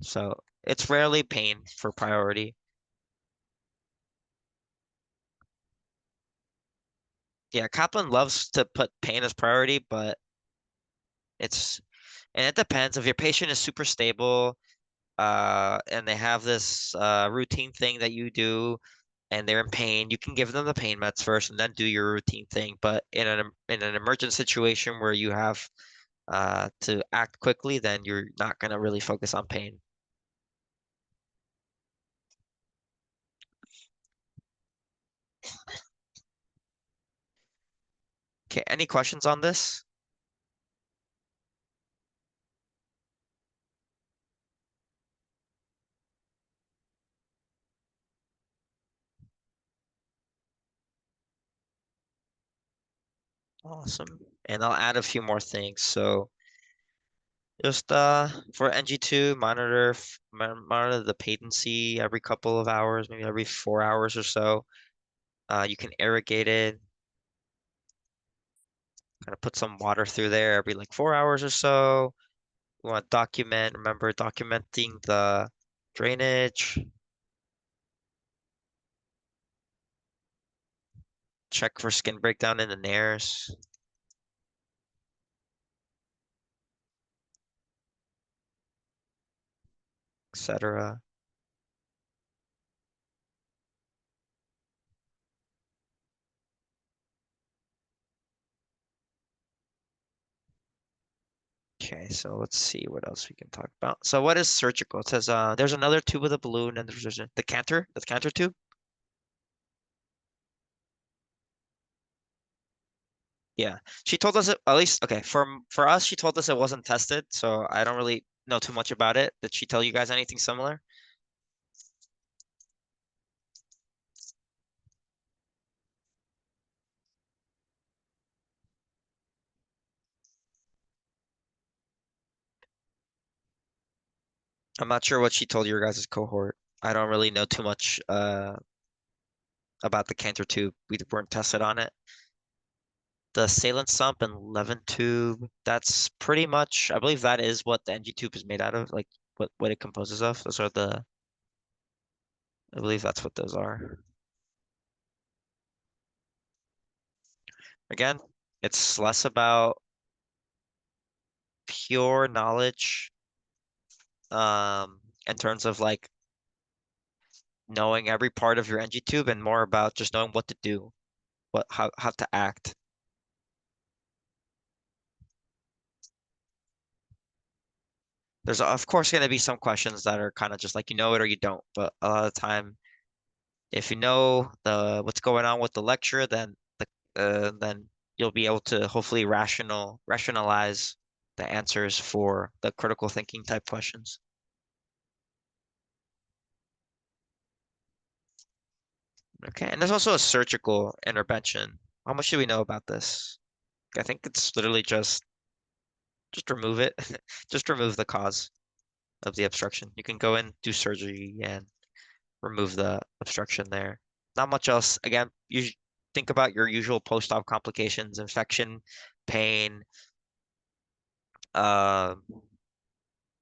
So it's rarely pain for priority. Yeah, Kaplan loves to put pain as priority, but it's and it depends. If your patient is super stable, and they have this routine thing that you do, and they're in pain, you can give them the pain meds first and then do your routine thing. But in an emergent situation where you have to act quickly, then you're not gonna really focus on pain. Okay, any questions on this? Awesome. And I'll add a few more things. So just for NG2, monitor the patency every couple of hours, maybe every 4 hours or so. You can irrigate it, kind of put some water through there every like 4 hours or so. We want to document, remember documenting the drainage, check for skin breakdown in the nares, etc. Okay, so let's see what else we can talk about. So what is surgical? It says there's another tube with a balloon and the canter tube. Yeah. She told us at least okay, for us she told us it wasn't tested, so I don't really know too much about it. Did she tell you guys anything similar? I'm not sure what she told your guys' cohort. I don't really know too much about the canter tube. We weren't tested on it. The saline sump and Levin tube, that's pretty much, I believe that is what the NG tube is made out of, like what it composes of. Those are I believe that's what those are. Again, it's less about pure knowledge, in terms of like knowing every part of your NG tube and more about just knowing what to do, how to act. There's of course going to be some questions that are kind of just like you know it or you don't, but a lot of the time, if you know what's going on with the lecture, then you'll be able to hopefully rationalize the answers for the critical thinking type questions. Okay, and there's also a surgical intervention. How much do we know about this? I think it's literally just remove it, just remove the cause of the obstruction. You can go in, do surgery, and remove the obstruction there. Not much else. Again, you think about your usual post-op complications, infection, pain, uh,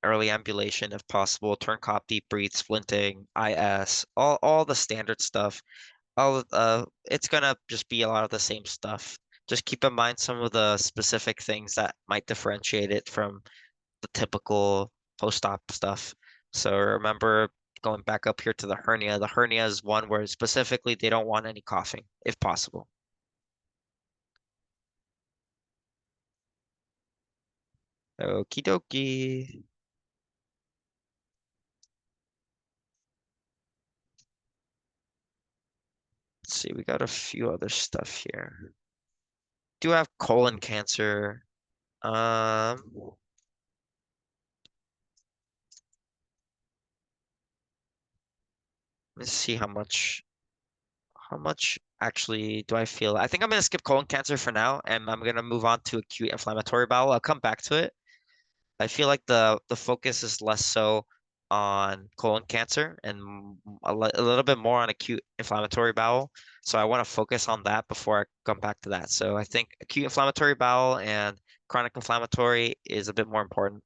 early ambulation if possible, turn cop, deep breathe, splinting, IS, all the standard stuff. It's gonna just be a lot of the same stuff. Just keep in mind some of the specific things that might differentiate it from the typical post-op stuff. So remember going back up here to the hernia. The hernia is one where specifically they don't want any coughing, if possible. Okie dokie. Let's see, we got a few other stuff here. Do have colon cancer. Um, let's see how much actually do I feel? I think I'm gonna skip colon cancer for now, and I'm gonna move on to acute inflammatory bowel. I'll come back to it. I feel like the focus is less so on colon cancer and a little bit more on acute inflammatory bowel. So I want to focus on that before I come back to that. So I think acute inflammatory bowel and chronic inflammatory is a bit more important.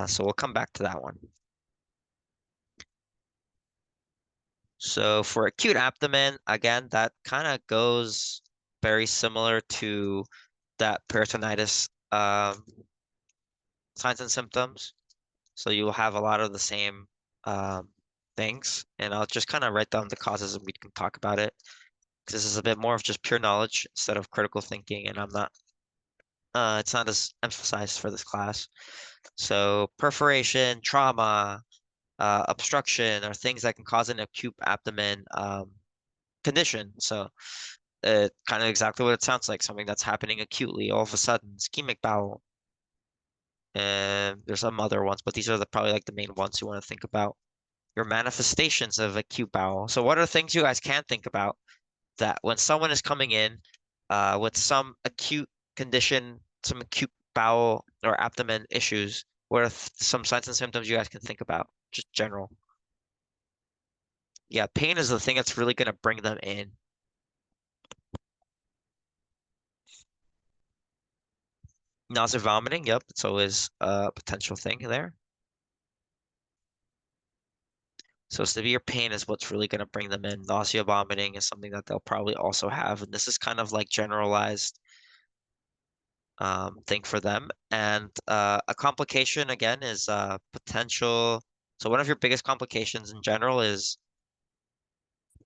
So we'll come back to that one. So for acute abdomen, again, that kind of goes very similar to that peritonitis signs and symptoms. So you will have a lot of the same um, things, and I'll just kind of write down the causes and we can talk about it. Because this is a bit more of just pure knowledge instead of critical thinking, and it's not as emphasized for this class. So perforation, trauma, obstruction are things that can cause an acute abdomen condition. So kind of exactly what it sounds like, something that's happening acutely all of a sudden, ischemic bowel. And there's some other ones, but these are probably like the main ones you want to think about. Your manifestations of acute bowel. So what are things you guys can think about that when someone is coming in with some acute condition, some acute bowel or abdomen issues, what are some signs and symptoms you guys can think about? Just general. Yeah, pain is the thing that's really going to bring them in. Nausea, vomiting, yep, it's always a potential thing there. So severe pain is what's really going to bring them in. Nausea, vomiting is something that they'll probably also have, and this is kind of like generalized thing for them. And a complication again is potential. So one of your biggest complications in general is,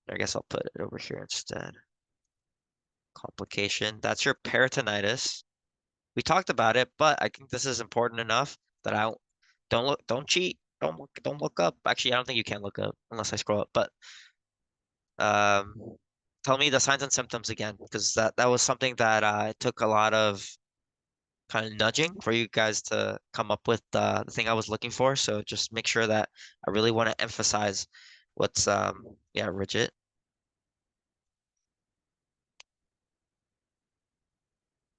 I guess I'll put it over here instead. Complication. That's your peritonitis. We talked about it, but I think this is important enough that I don't cheat. Don't look up. Actually, I don't think you can look up unless I scroll up. But um, tell me the signs and symptoms again, because that was something that it took a lot of kind of nudging for you guys to come up with the thing I was looking for. So just make sure that I really want to emphasize what's yeah, rigid.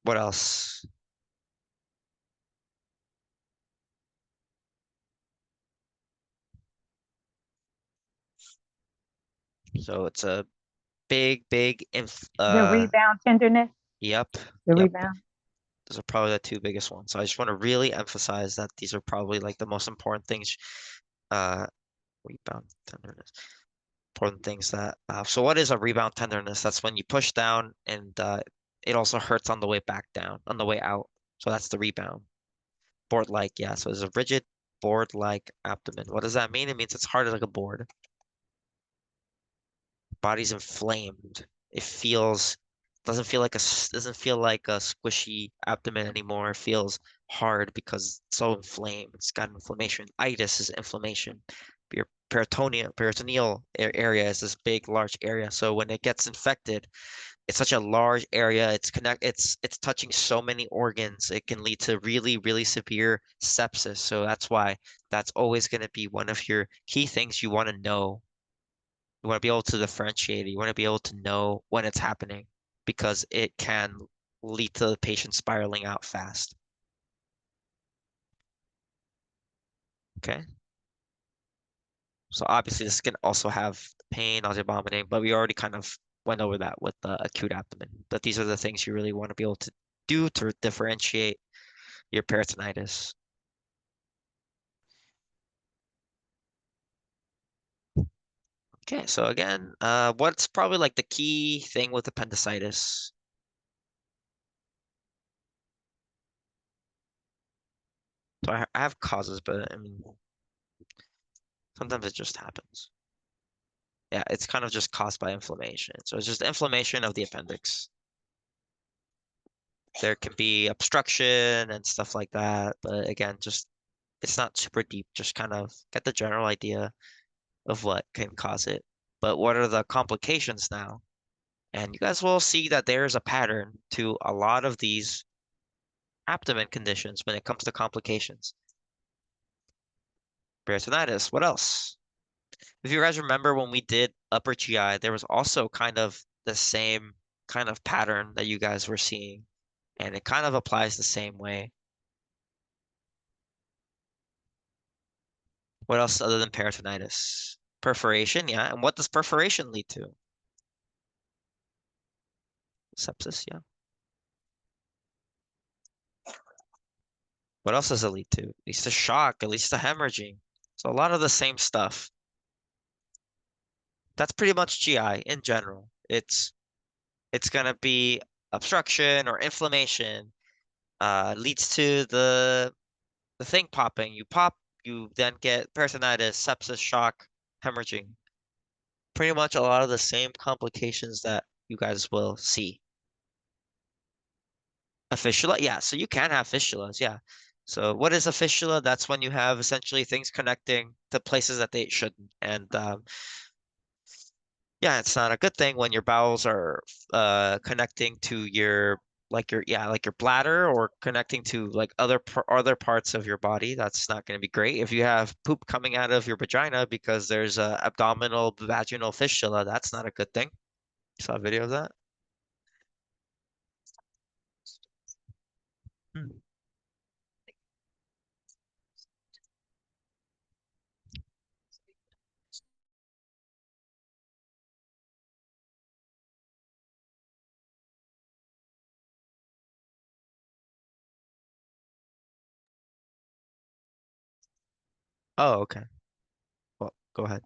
What else? So it's a big inf The rebound tenderness, yep, the yep. rebound. Those are probably the two biggest ones. So I just want to really emphasize that these are probably like the most important things. Uh, rebound tenderness. Important things that. So what is a rebound tenderness? That's when you push down and it also hurts on the way back down, on the way out. So that's the rebound. Board-like, yeah. So it's a rigid board-like abdomen. What does that mean? It means it's hard like a board. Body's inflamed. It feels doesn't feel like a squishy abdomen anymore. It feels hard because it's so inflamed. It's got inflammation. Itis is inflammation. Your peritoneal area is this big, large area. So when it gets infected, it's such a large area. It's touching so many organs. It can lead to really severe sepsis. So that's why that's always going to be one of your key things you want to know. You want to be able to differentiate it. You want to be able to know when it's happening because it can lead to the patient spiraling out fast. Okay. So obviously this can also have pain, nausea, vomiting, but we already kind of went over that with the acute abdomen. But these are the things you really want to be able to do to differentiate your peritonitis. Okay, so again, what's probably like the key thing with appendicitis? So I have causes, but I mean, sometimes it just happens. Yeah, it's kind of just caused by inflammation. So it's just inflammation of the appendix. There can be obstruction and stuff like that, but again, just it's not super deep. Just kind of get the general idea of what can cause it. But what are the complications now? And you guys will see that there's a pattern to a lot of these abdomen conditions when it comes to complications. Peritonitis, what else? If you guys remember when we did upper GI, there was also kind of the same kind of pattern that you guys were seeing, and it kind of applies the same way. What else other than peritonitis? Perforation, yeah. And what does perforation lead to? Sepsis, yeah. What else does it lead to? At least a shock, at least a hemorrhaging. So a lot of the same stuff. That's pretty much GI in general. It's gonna be obstruction or inflammation, leads to the thing popping. You pop, you then get peritonitis, sepsis, shock, hemorrhaging. Pretty much a lot of the same complications that you guys will see. A fistula? Yeah, so you can have fistulas, yeah. So what is a fistula? That's when you have essentially things connecting to places that they shouldn't. And yeah, it's not a good thing when your bowels are connecting to your like your bladder or connecting to like other parts of your body. That's not going to be great. If you have poop coming out of your vagina because there's a abdominal vaginal fistula, that's not a good thing. Saw a video of that? Hmm. Oh, okay. Well, go ahead.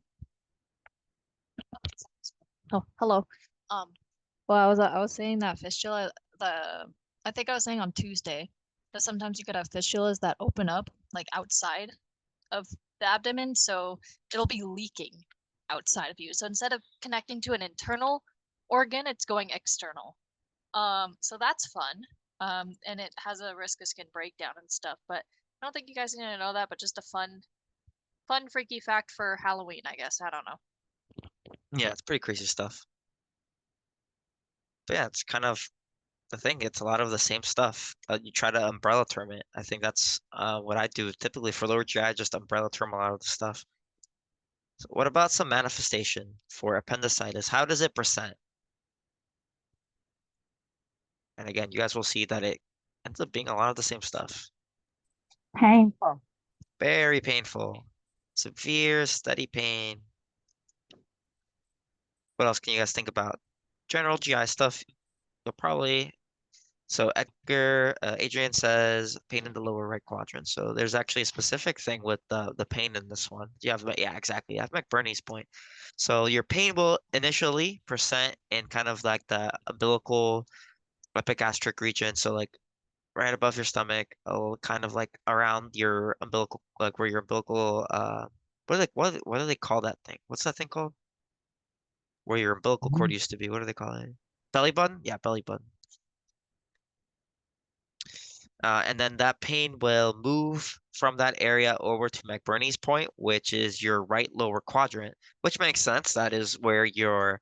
Oh, hello. Um, well, I was saying that fistula, I think I was saying on Tuesday that sometimes you could have fistulas that open up like outside of the abdomen, so it'll be leaking outside of you. So instead of connecting to an internal organ, it's going external. So that's fun. and it has a risk of skin breakdown and stuff. But I don't think you guys need to know that, but just a fun freaky fact for Halloween, I guess. I don't know. Yeah, it's pretty crazy stuff. But yeah, it's kind of the thing. It's a lot of the same stuff. You try to umbrella term it. I think that's what I do typically for lower GI, just umbrella term a lot of the stuff. So what about some manifestation for appendicitis? How does it present? And again, you guys will see that it ends up being a lot of the same stuff. Painful. Very painful. Severe, steady pain. What else can you guys think about? General GI stuff, you'll probably. So Adrian says pain in the lower right quadrant. So there's actually a specific thing with the pain in this one. You have, yeah, exactly. You have McBurney's point. So your pain will initially present in kind of like the umbilical epigastric region. So like right above your stomach, kind of like around your umbilical, like where your umbilical, what do they call that thing? What's that thing called? Where your umbilical cord Mhm. used to be. What do they call it? Belly button? Yeah, belly button. And then that pain will move from that area over to McBurney's point, which is your right lower quadrant, which makes sense. Um, that is where your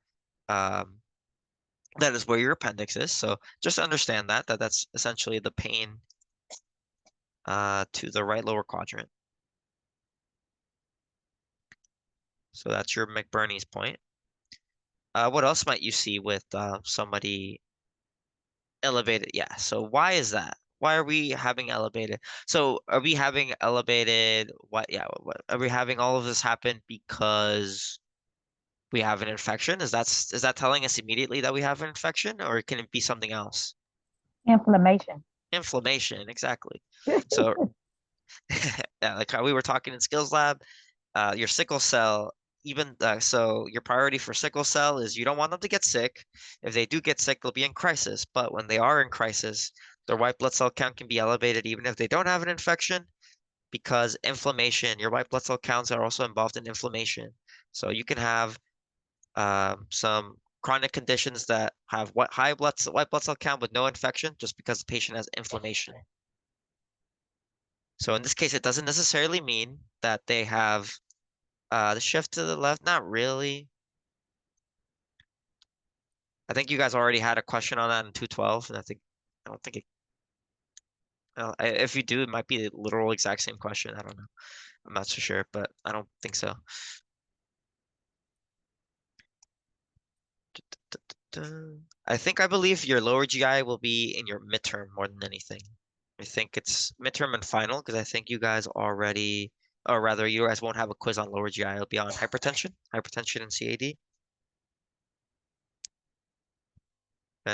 appendix is. So just understand that that's essentially the pain to the right lower quadrant. So that's your McBurney's point. What else might you see with somebody elevated? Yeah. So why is that? Why are we having elevated? So are we having elevated? What? Yeah. Are we having all of this happen because we have an infection? Is that telling us immediately that we have an infection, or can it be something else? Inflammation. Inflammation, exactly. So yeah, like how we were talking in skills lab, your sickle cell, even so your priority for sickle cell is you don't want them to get sick. If they do get sick, they'll be in crisis. But when they are in crisis, their white blood cell count can be elevated even if they don't have an infection because inflammation, your white blood cell counts are also involved in inflammation. So you can have some chronic conditions that have white blood cell count with no infection just because the patient has inflammation. So in this case, it doesn't necessarily mean that they have the shift to the left. Not really. I think you guys already had a question on that in 212, and I don't think it. If you do, it might be the literal exact same question. I don't know. I'm not so sure, but I don't think so. I believe your lower GI will be in your midterm more than anything. I think it's midterm and final because I think you guys already, or rather, you guys won't have a quiz on lower GI. It'll be on hypertension and CAD.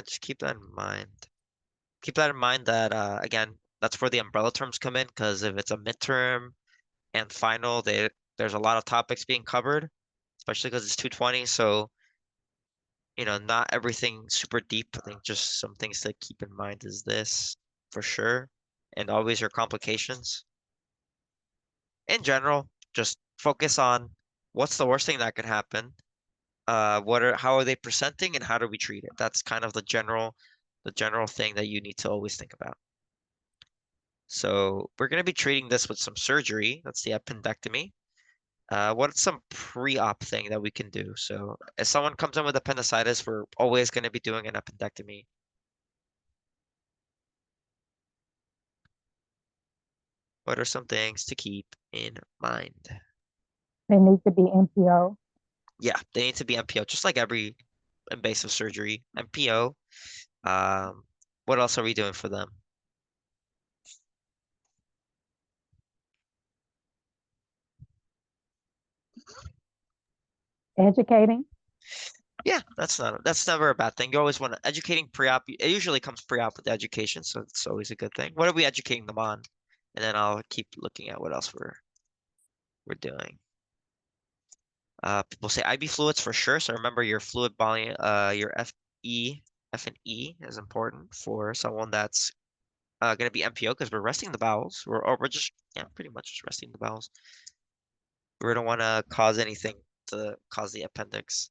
Just keep that in mind. Keep that in mind that again, that's where the umbrella terms come in because if it's a midterm and final, there's a lot of topics being covered, especially because it's 220. So, not everything super deep. I think just some things to keep in mind is this for sure, and always your complications. In general, just focus on what's the worst thing that could happen. How are they presenting and how do we treat it? That's kind of the general thing that you need to always think about. So we're going to be treating this with some surgery. That's the appendectomy. What's some pre-op thing that we can do? So if someone comes in with appendicitis, we're always going to be doing an appendectomy. What are some things to keep in mind? They need to be NPO. Yeah, they need to be MPO, just like every invasive surgery. MPO. Um, what else are we doing for them? Educating. Yeah, that's never a bad thing. You always want to educating pre-op. It usually comes pre-op with education, so it's always a good thing. What are we educating them on? And then I'll keep looking at what else we're doing. People say IB fluids for sure. So remember your fluid volume, your F and E is important for someone that's going to be MPO because we're resting the bowels. We're just, yeah, pretty much just resting the bowels. We don't want to cause anything to cause the appendix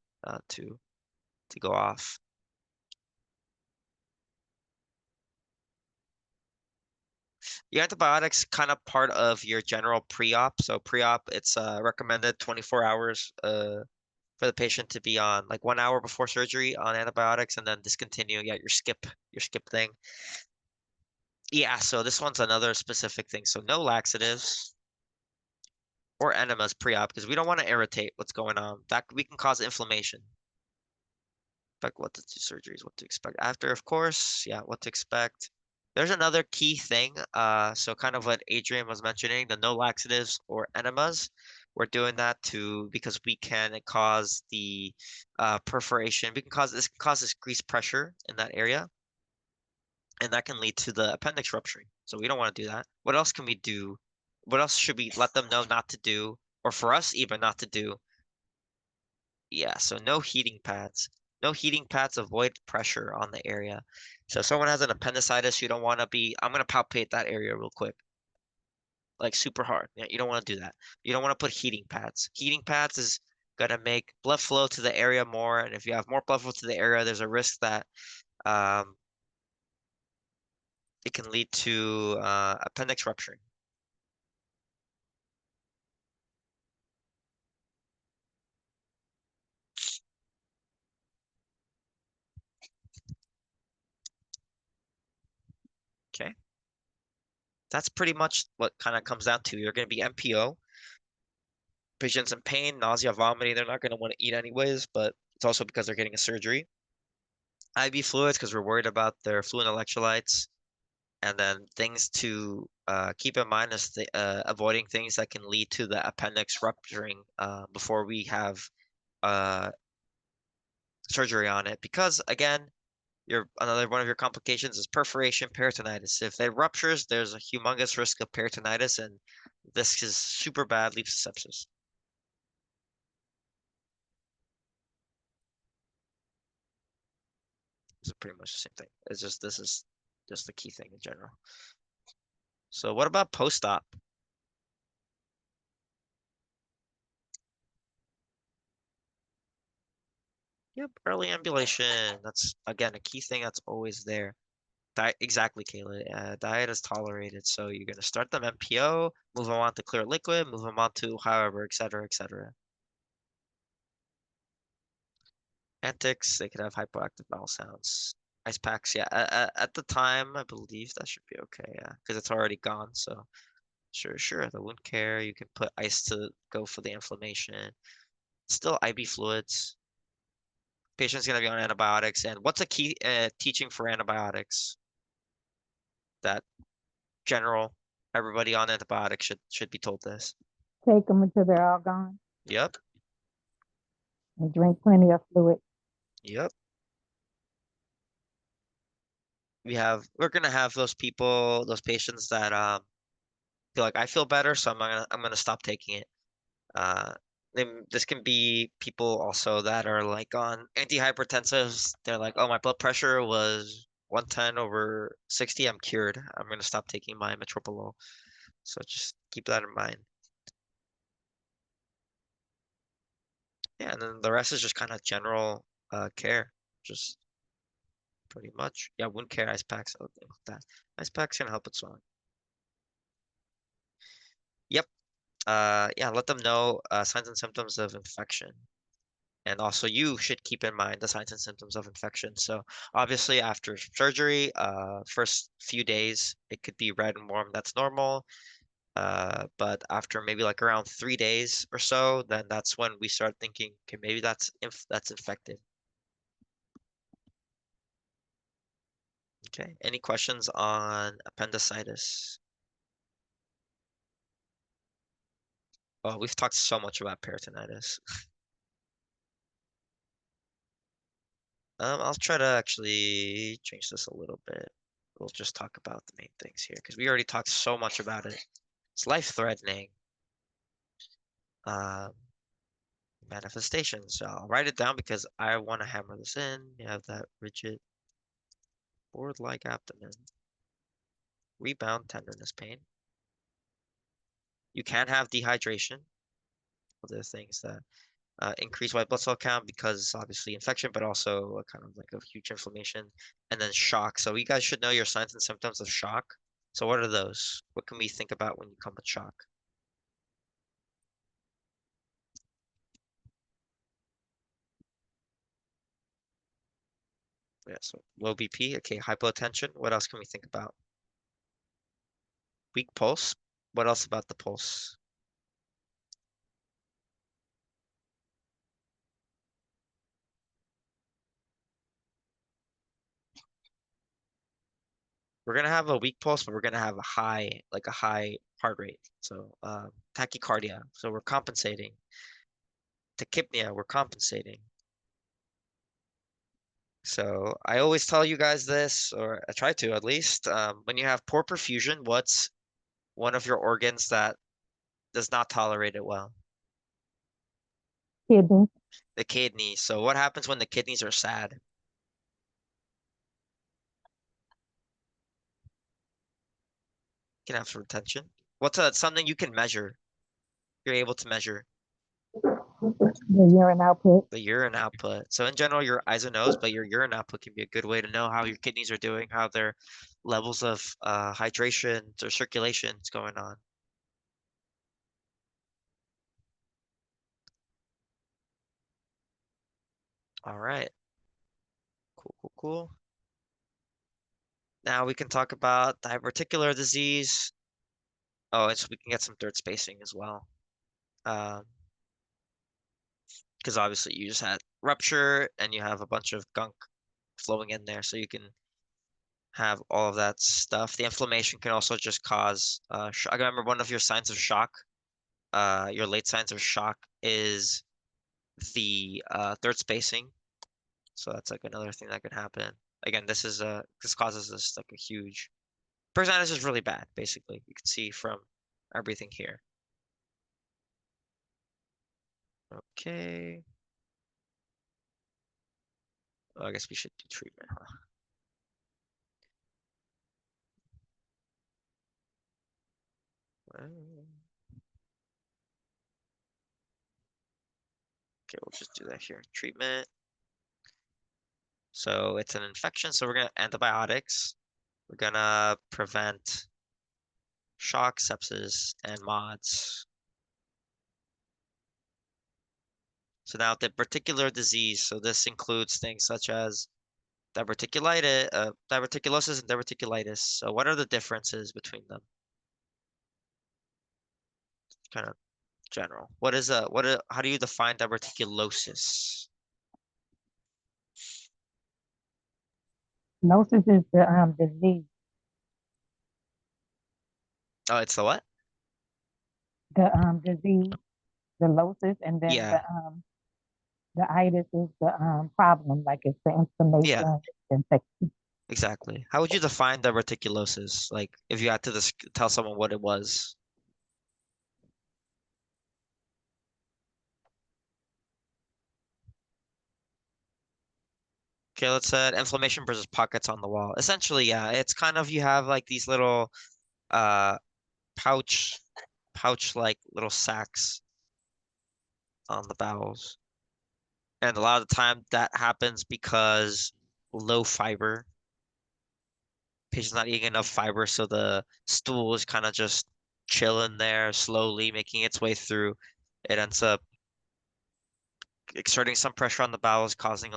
to go off. Your antibiotics kind of part of your general pre-op. So pre-op, it's recommended 24 hours for the patient to be on like 1 hour before surgery on antibiotics and then discontinue your skip thing. Yeah, so this one's another specific thing. So no laxatives or enemas pre-op because we don't want to irritate what's going on. That we can cause inflammation. Expect what to do surgeries, what to expect after, of course. Yeah, what to expect. There's another key thing. So kind of what Adrian was mentioning, the no laxatives or enemas. We're doing that to because we can cause the perforation. We can cause this grease pressure in that area, and that can lead to the appendix rupturing. So we don't want to do that. What else can we do? What else should we let them know not to do, or for us even not to do? Yeah, so no heating pads. No heating pads avoid pressure on the area. So if someone has an appendicitis, you don't want to be, I'm going to palpate that area real quick, like super hard. Yeah, you don't want to do that. You don't want to put heating pads. Heating pads is going to make blood flow to the area more. And if you have more blood flow to the area, there's a risk that um, it can lead to appendix rupturing. Okay. That's pretty much what kind of comes down to. You're going to be MPO. Patients in pain, nausea, vomiting. They're not going to want to eat anyways, but it's also because they're getting a surgery. IV fluids because we're worried about their fluid electrolytes. And then things to keep in mind is avoiding things that can lead to the appendix rupturing before we have uh, surgery on it. Because again, another one of your complications is perforation peritonitis. If it ruptures, there's a humongous risk of peritonitis, and this is super bad, leads to sepsis. It's pretty much the same thing. It's just this is just the key thing in general. So what about post-op? Yep, early ambulation. That's again a key thing that's always there. Diet, exactly, Kayla. Diet is tolerated, so you're gonna start them MPO, move them on to clear liquid, move them on to however, etc., etc. Antics, they could have hypoactive bowel sounds. Ice packs, yeah. At the time, I believe that should be okay, yeah, because it's already gone. So sure, sure. The wound care, you can put ice to go for the inflammation. Still IV fluids. Patient's gonna be on antibiotics, and what's a key teaching for antibiotics? That general, everybody on antibiotics should be told this. Take them until they're all gone Yep, and drink plenty of fluid. yep. We're gonna have those people, those patients that feel like I feel better, so I'm gonna stop taking it. Uh, this can be people also that are like on antihypertensives. They're like, oh, my blood pressure was 110/60. I'm cured. I'm gonna stop taking my metoprolol. So just keep that in mind. Yeah, and then the rest is just kind of general care, just pretty much. Yeah, wound care, ice packs, everything like that. Ice packs can help with swelling. Yep. Yeah, let them know signs and symptoms of infection. And also you should keep in mind the signs and symptoms of infection. So obviously after surgery, first few days, it could be red and warm. That's normal. But after maybe like around 3 days or so, then that's when we start thinking, okay, maybe that's infected. Okay. Any questions on appendicitis? Oh, we've talked so much about peritonitis. I'll try to actually change this a little bit. We'll just talk about the main things here because we already talked so much about it. It's life-threatening. Um, manifestations. So I'll write it down because I want to hammer this in. You have that rigid board-like abdomen, rebound tenderness pain. You can have dehydration. Other things that increase white blood cell count because obviously infection, but also a kind of like a huge inflammation, and then shock. So you guys should know your signs and symptoms of shock. So what are those? What can we think about when you come with shock? Yeah, so low BP, okay, hypotension. What else can we think about? Weak pulse. What else about the pulse? We're gonna have a weak pulse, but we're gonna have a high, like a high heart rate. So tachycardia. So we're compensating. Tachypnea, we're compensating. So I always tell you guys this, or I try to at least, when you have poor perfusion, what's one of your organs that does not tolerate it well? Kidney. The kidneys. So what happens when the kidneys are sad? You can have some retention. What's something you can measure? You're able to measure The urine output. the urine output. So in general, your eyes and nose, but your urine output can be a good way to know how your kidneys are doing, how their levels of hydration or circulation is going on. All right. Cool, cool, cool. Now we can talk about diverticular disease. Oh, and so we can get some third spacing as well. Um, because obviously you just had rupture and you have a bunch of gunk flowing in there, so you can have all of that stuff. The inflammation can also just cause I remember one of your signs of shock, your late signs of shock is the third spacing. So that's like another thing that could happen. Again, this causes this like a huge peritonitis is really bad, basically. You can see from everything here. Okay. Oh, I guess we should do treatment, huh? Okay, we'll just do that here. Treatment. So it's an infection, so we're gonna antibiotics. We're gonna prevent shock, sepsis, and mods. So now the particular disease. So this includes things such as diverticulosis and diverticulitis. So what are the differences between them? Kind of general. How do you define diverticulosis? Gnosis is the disease. Oh, it's the what? The disease, the losis, and then Yeah, the itis is the problem, like it's the yeah, inflammation, infection. exactly. How would you define diverticulosis? Like if you had to tell someone what it was. Okay, let's inflammation versus pockets on the wall. Essentially, yeah, it's kind of you have like these little uh pouch pouch like little sacs on the bowels. And a lot of the time that happens because low fiber. Patient's not eating enough fiber, so the stool is kind of just chilling there, slowly making its way through. It ends up exerting some pressure on the bowels, causing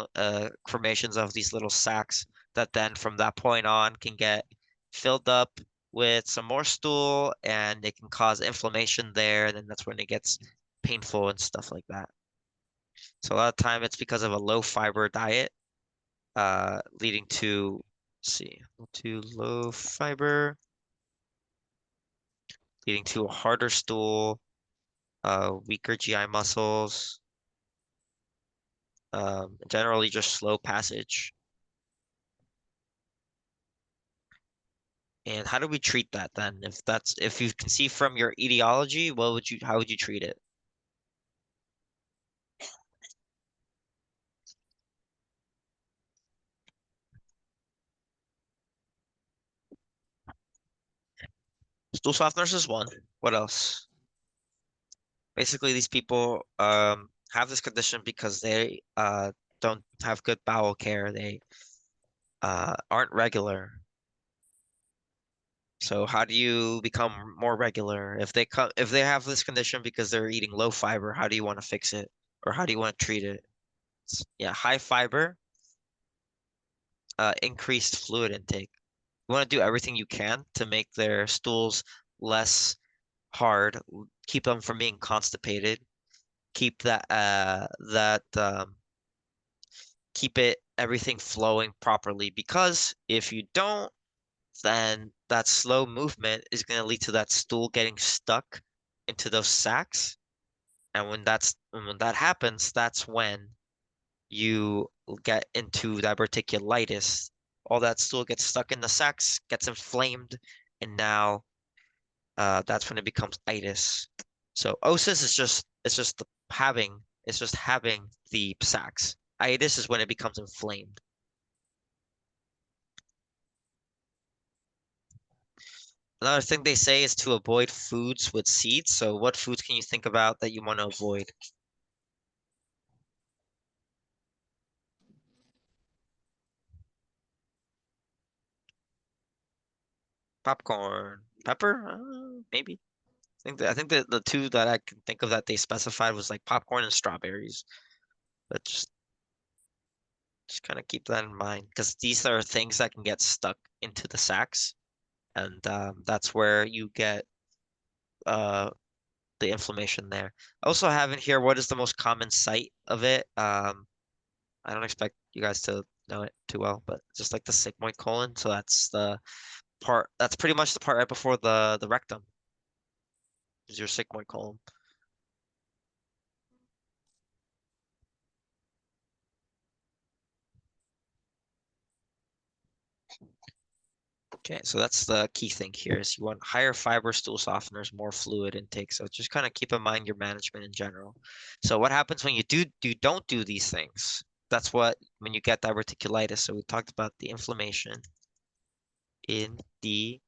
formations of these little sacs that then from that point on can get filled up with some more stool and it can cause inflammation there. And then that's when it gets painful and stuff like that. So a lot of time it's because of a low fiber diet, leading to, let's see, to low fiber, leading to a harder stool, weaker GI muscles, generally just slow passage. And how do we treat that then? If you can see from your etiology, how would you treat it? Stool softeners is one. What else? Basically, these people have this condition because they don't have good bowel care. They aren't regular. So how do you become more regular? If they have this condition because they're eating low fiber, how do you want to fix it? Or how do you want to treat it? Yeah, high fiber, increased fluid intake. You want to do everything you can to make their stools less hard, keep them from being constipated, keep keep it everything flowing properly. Because if you don't, then that slow movement is going to lead to that stool getting stuck into those sacs. And when that happens, that's when you get into diverticulitis. All that stool gets stuck in the sacs, gets inflamed, and now that's when it becomes itis. So osis is just it's just having the sacs. Itis is when it becomes inflamed. Another thing they say is to avoid foods with seeds. So what foods can you think about that you want to avoid? Popcorn, pepper, maybe. I think that the two that I can think of that they specified was like popcorn and strawberries. But just kind of keep that in mind because these are things that can get stuck into the sacs, and that's where you get uh the inflammation there. I also have in here what is the most common site of it. I don't expect you guys to know it too well, but just like the sigmoid colon. So that's the part. That's pretty much the part right before the rectum is your sigmoid colon. Okay, so that's the key thing here is you want higher fiber stool softeners, more fluid intake. So just kind of keep in mind your management in general. So what happens when you don't do these things? That's what when you get diverticulitis. So we talked about the inflammation in the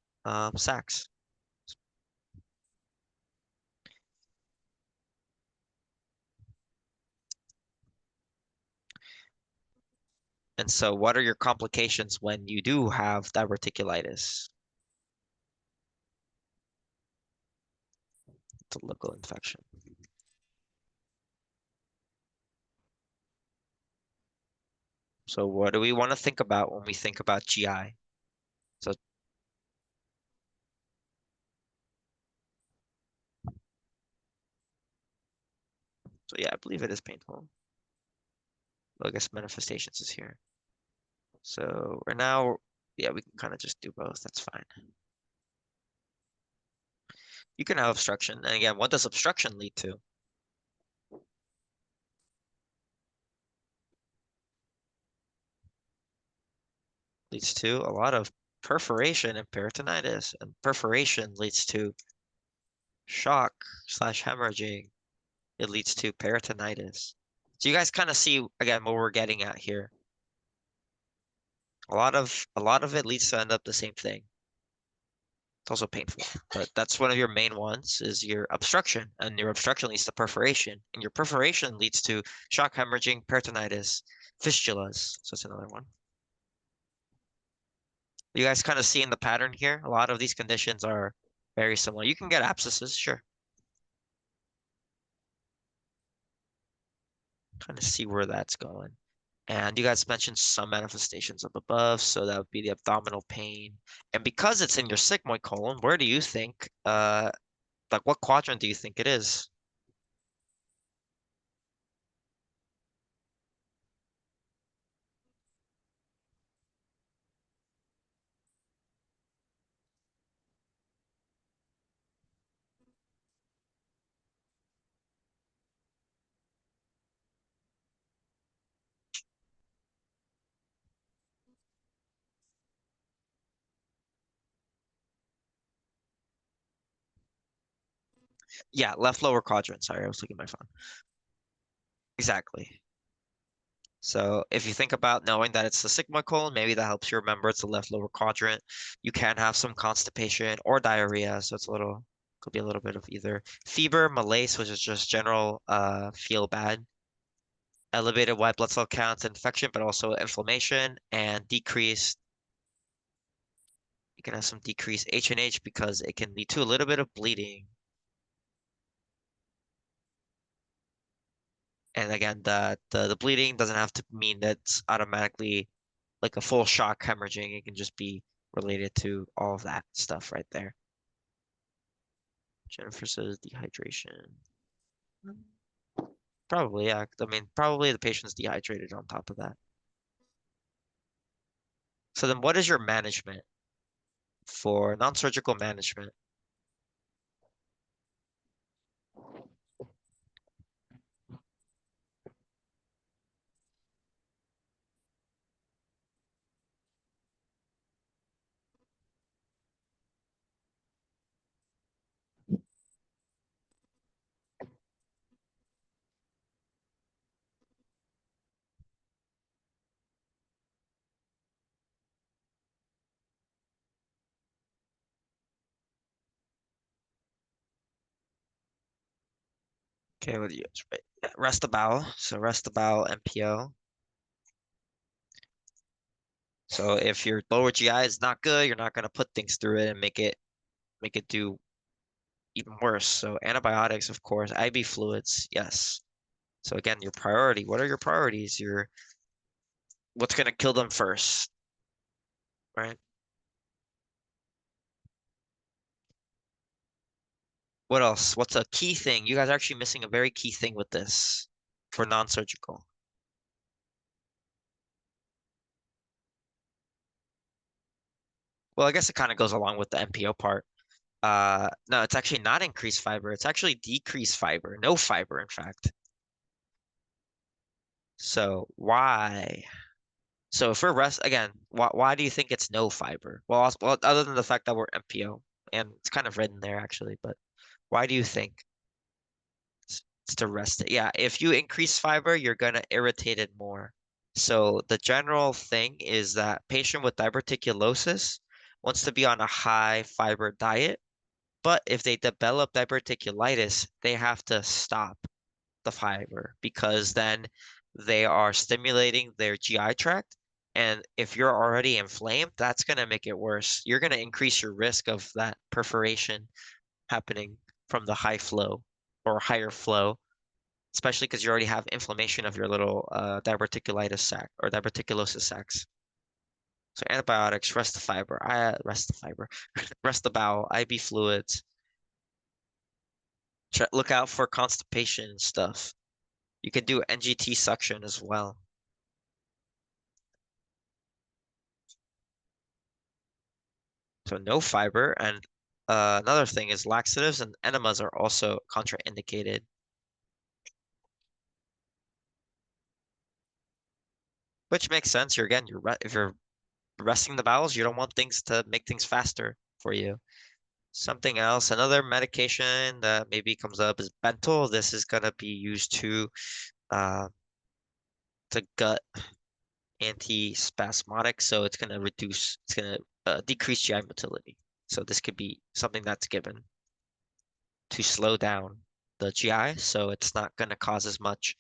sacs. And so what are your complications when you do have diverticulitis? It's a local infection. So what do we want to think about when we think about GI? So, so yeah, I believe it is painful. Well, I guess manifestations is here. So right now, yeah, we can kind of just do both. That's fine. You can have obstruction. And again, what does obstruction lead to? Leads to a lot of perforation and peritonitis. And perforation leads to shock slash hemorrhaging. It leads to peritonitis. So you guys kind of see again what we're getting at here. A lot of it leads to end up the same thing. It's also painful, but that's one of your main ones is your obstruction, and your obstruction leads to perforation, and your perforation leads to shock hemorrhaging, peritonitis, fistulas. So that's another one. You guys kind of seeing the pattern here? A lot of these conditions are very similar. You can get abscesses, sure. Kind of see where that's going. And you guys mentioned some manifestations up above, so that would be the abdominal pain. And because it's in your sigmoid colon, where do you think, like what quadrant do you think it is? Yeah, left lower quadrant. Sorry, I was looking at my phone. Exactly. So if you think about knowing that it's the sigmoid colon, maybe that helps you remember it's the left lower quadrant. You can have some constipation or diarrhea, so it's a little could be a little bit of either fever, malaise, which is just general feel bad, elevated white blood cell counts, infection, but also inflammation and decreased You can have some decreased H&H because it can lead to a little bit of bleeding. And again, the bleeding doesn't have to mean that it's automatically like a full shock hemorrhaging. It can just be related to all of that stuff right there. Jennifer says dehydration. Probably, yeah. I mean, probably the patient's dehydrated on top of that. So then what is your management for non-surgical management? Okay, what do you right? Yeah, rest the bowel. So rest the bowel MPO. So if your lower GI is not good, you're not gonna put things through it and make it do even worse. So antibiotics, of course, IV fluids, yes. So again, your priority. What are your priorities? Your what's gonna kill them first, right? What else? What's a key thing? You guys are actually missing a very key thing with this for non-surgical. Well, I guess it kind of goes along with the MPO part. No, it's actually not increased fiber. It's actually decreased fiber. No fiber, in fact. So why? So if we're rest again, why do you think it's no fiber? Well, well, other than the fact that we're MPO, and it's kind of written there actually, but why do you think it's to rest it? Yeah, if you increase fiber, you're gonna irritate it more. So the general thing is that patient with diverticulosis wants to be on a high fiber diet, but if they develop diverticulitis, they have to stop the fiber because then they are stimulating their GI tract. And if you're already inflamed, that's going to make it worse. You're going to increase your risk of that perforation happening from the high flow or higher flow, especially because you already have inflammation of your little diverticulitis sac or diverticulosis sacs. So antibiotics, rest the fiber, rest the fiber, rest the bowel, IV fluids. Look out for constipation and stuff. You can do NGT suction as well. So no fiber. And another thing is laxatives and enemas are also contraindicated, which makes sense. If you're resting the bowels, you don't want things to make things faster for you. Something else, another medication that maybe comes up is Bentyl. This is gonna be used uh, to gut antispasmodic, so it's gonna decrease GI motility. So this could be something that's given to slow down the GI, so it's not gonna cause as much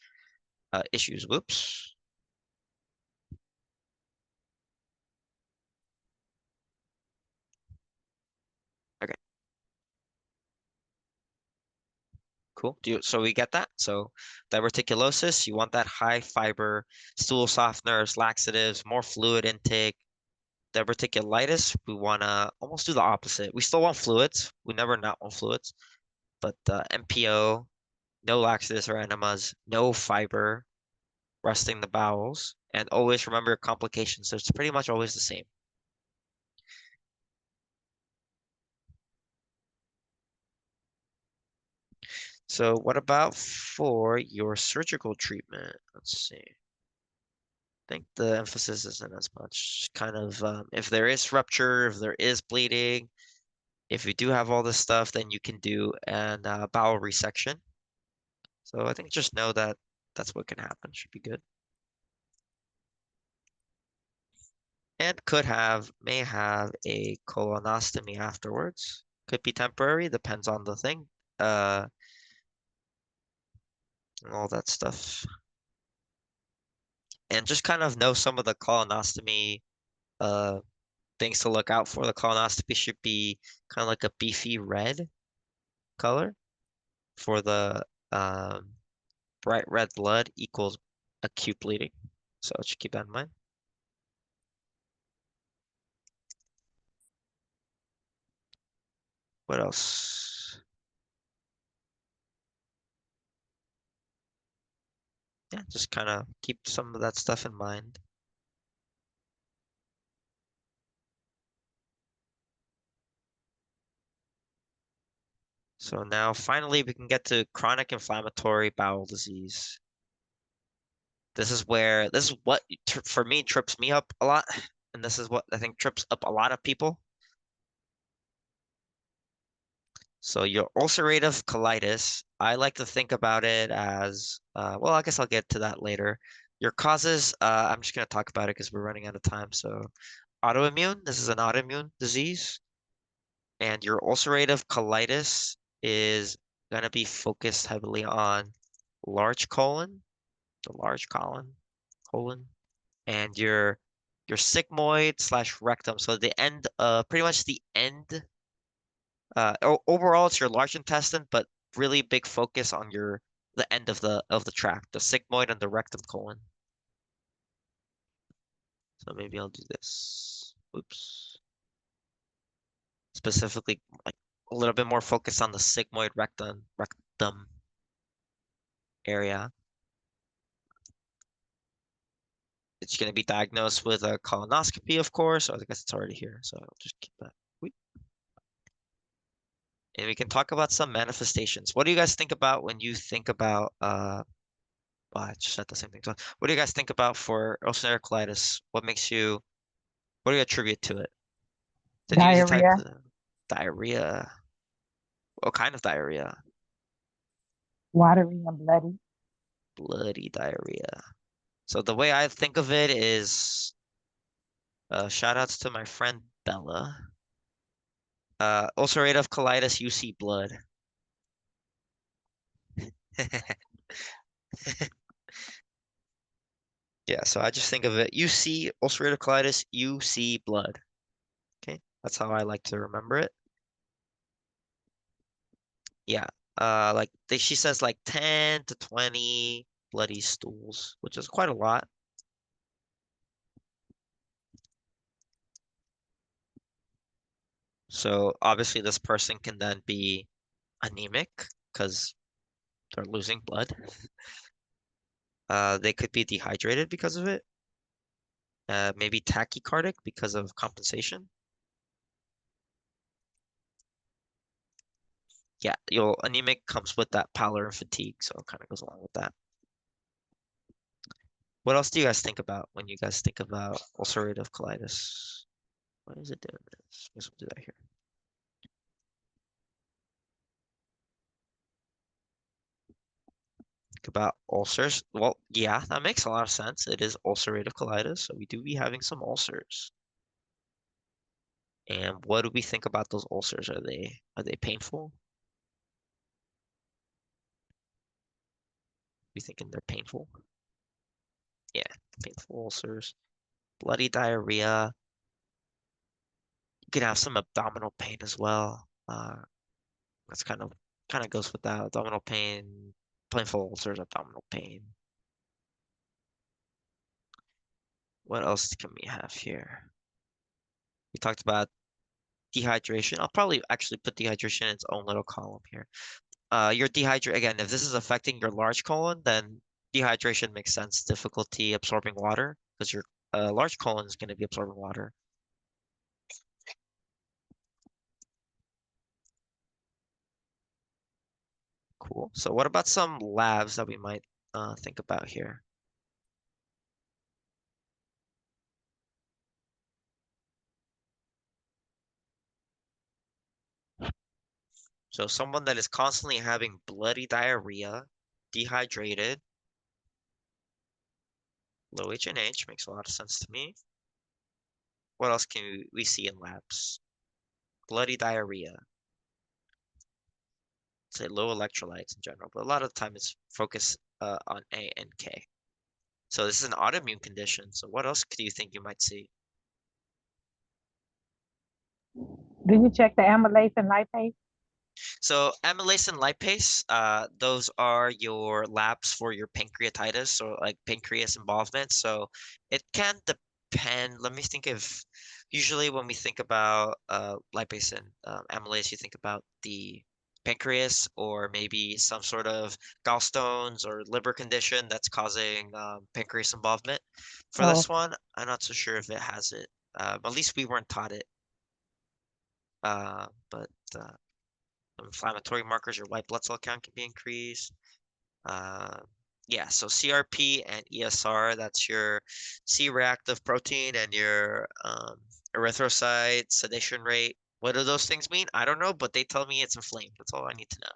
issues. Whoops. Okay, cool. So we get that. So diverticulosis, you want that high fiber, stool softeners, laxatives, more fluid intake. Diverticulitis, we want to almost do the opposite. We still want fluids. We never not want fluids, but MPO, no laxatives or enemas, no fiber, resting the bowels, and always remember complications. So it's pretty much always the same. So what about for your surgical treatment? Let's see. I think the emphasis isn't as much. Kind of if there is rupture, if there is bleeding, if you do have all this stuff, then you can do an bowel resection. So I think just know that that's what can happen. Should be good. And may have a colonostomy afterwards. Could be temporary, depends on the thing. And all that stuff. And just kind of know some of the colonostomy uh things to look out for. The colonoscopy should be kind of like a beefy red color for the bright red blood equals acute bleeding. So just keep that in mind. What else? Yeah, just kind of keep some of that stuff in mind. So now finally we can get to chronic inflammatory bowel disease. This is what for me trips me up a lot, and this is what I think trips up a lot of people. So your ulcerative colitis, I like to think about it as, well, I guess I'll get to that later. Your causes, I'm just going to talk about it because we're running out of time. So autoimmune, this is an autoimmune disease, and your ulcerative colitis is going to be focused heavily on large colon, the large colon, and your sigmoid slash rectum. So the end, pretty much the end. Overall, it's your large intestine, but really big focus on the end of the tract, the sigmoid and the rectum colon. So maybe I'll do this. Oops. Specifically, like a little bit more focus on the sigmoid rectum area. It's going to be diagnosed with a colonoscopy, of course. So I guess it's already here. So I'll just keep that. And we can talk about some manifestations. What do you guys think about when you think about well, I just said the same thing. So what do you guys think about for ulcerative colitis? What do you attribute to it? Did you use a type Diarrhea, of diarrhea? What kind of diarrhea? watery and bloody. Bloody diarrhea. So the way I think of it is, shout outs to my friend Bella. Ulcerative colitis, you see blood. Yeah, so I just think of it. You see ulcerative colitis, you see blood. Okay, that's how I like to remember it. Yeah. She says like 10 to 20 bloody stools, which is quite a lot. So obviously this person can then be anemic because they're losing blood. They could be dehydrated because of it. Maybe tachycardic because of compensation. Yeah, you'll anemic comes with that pallor and fatigue, so it kind of goes along with that. What else do you guys think about when you guys think about ulcerative colitis? Why is it doing this? Guess we'll do that here. Think about ulcers. Well, yeah, that makes a lot of sense. It is ulcerative colitis, so we do be having some ulcers. And what do we think about those ulcers? Are they painful? We thinking they're painful? Yeah, painful ulcers. Bloody diarrhea. You could have some abdominal pain as well. That's kind of goes with that. Abdominal pain, painful ulcers, abdominal pain. What else can we have here? We talked about dehydration. I'll probably actually put dehydration in its own little column here. Your dehydration again, if this is affecting your large colon, then dehydration makes sense. Difficulty absorbing water because your large colon is going to be absorbing water. Cool. So what about some labs that we might think about here? So someone that is constantly having bloody diarrhea, dehydrated, low H&H makes a lot of sense to me. What else can we see in labs? Bloody diarrhea. Say low electrolytes in general, but a lot of the time it's focused on A and K. So this is an autoimmune condition. So what else do you think you might see? Do you check the amylase and lipase? So amylase and lipase, those are your labs for your pancreatitis or like pancreas involvement. So it can depend. Let me think if usually when we think about lipase and amylase, you think about the pancreas or maybe some sort of gallstones or liver condition that's causing pancreas involvement. For Oh, this one, I'm not so sure if it has it. At least we weren't taught it. But uh, inflammatory markers, your white blood cell count can be increased. Uh, yeah, so CRP and ESR, that's your C-reactive protein and your erythrocyte sedation rate. What do those things mean? I don't know, but they tell me it's inflamed. That's all I need to know.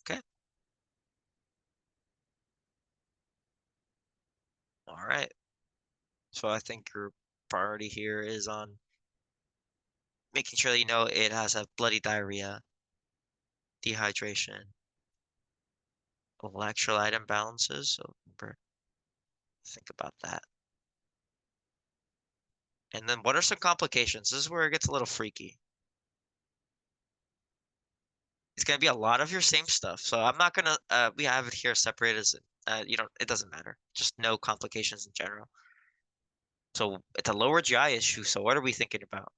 Okay. All right. So I think your priority here is on making sure that you know it has a bloody diarrhea, dehydration, electrolyte imbalances. So remember, think about that. And then what are some complications? This is where it gets a little freaky. It's gonna be a lot of your same stuff. So I'm not gonna we have it here separated as you don't it doesn't matter. Just no complications in general. So it's a lower GI issue. So what are we thinking about?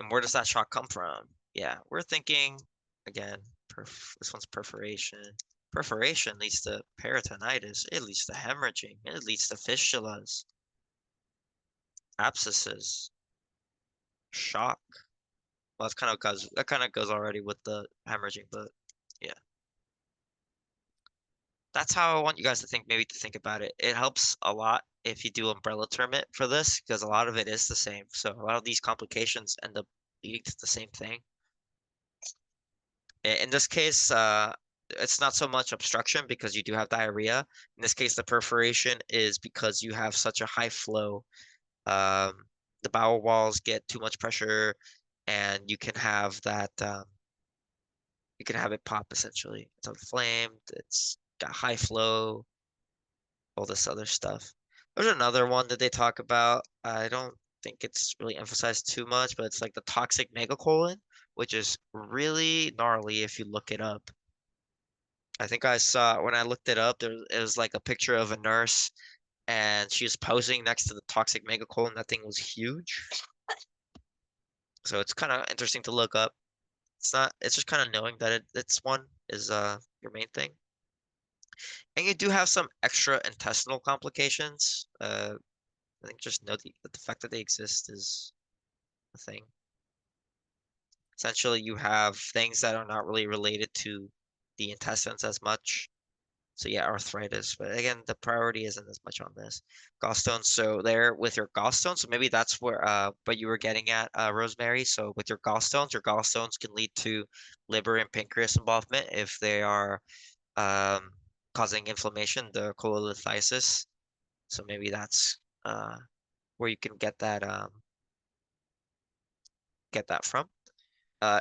And where does that shock come from? Yeah, we're thinking again, this one's perforation. Perforation leads to peritonitis. It leads to hemorrhaging. It leads to fistulas, abscesses, shock. Well, that kind of goes already with the hemorrhaging, but yeah. That's how I want you guys to think, maybe to think about it. It helps a lot if you do umbrella term it for this, because a lot of it is the same. So a lot of these complications end up leading to the same thing. In this case, it's not so much obstruction because you do have diarrhea. In this case, the perforation is because you have such a high flow. The bowel walls get too much pressure, and you can have that. You can have it pop essentially. It's inflamed. It's got high flow, all this other stuff. There's another one that they talk about. I don't think it's really emphasized too much, but it's like the toxic megacolon, which is really gnarly if you look it up. I think I saw when I looked it up, it was like a picture of a nurse and she was posing next to the toxic megacolon. That thing was huge. So it's kind of interesting to look up. It's just kind of knowing that it's one is your main thing. And you do have some extra intestinal complications. I think just know that the fact that they exist is a thing. Essentially, you have things that are not really related to the intestines as much. So yeah, arthritis. But again, the priority isn't as much on this. Gallstones. So there with your gallstones, so maybe that's where what you were getting at, Rosemary. So with your gallstones can lead to liver and pancreas involvement if they are um causing inflammation, the cholelithiasis. So maybe that's where you can get that from.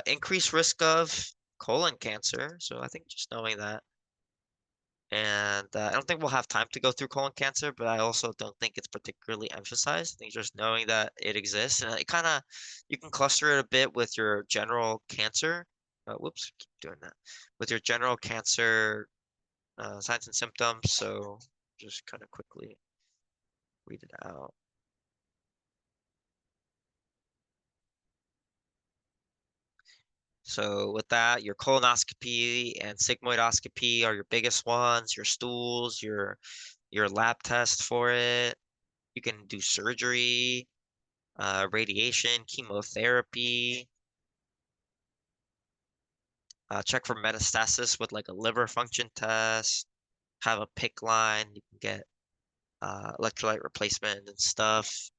Increased risk of colon cancer. So I think just knowing that. And I don't think we'll have time to go through colon cancer, but I also don't think it's particularly emphasized. I think just knowing that it exists and it kind of, you can cluster it a bit with your general cancer. Whoops, keep doing that. With your general cancer signs and symptoms. So just kind of quickly read it out. So with that, your colonoscopy and sigmoidoscopy are your biggest ones, your stools, your lab test for it. You can do surgery, radiation, chemotherapy, check for metastasis with like a liver function test, have a PIC line, you can get electrolyte replacement and stuff.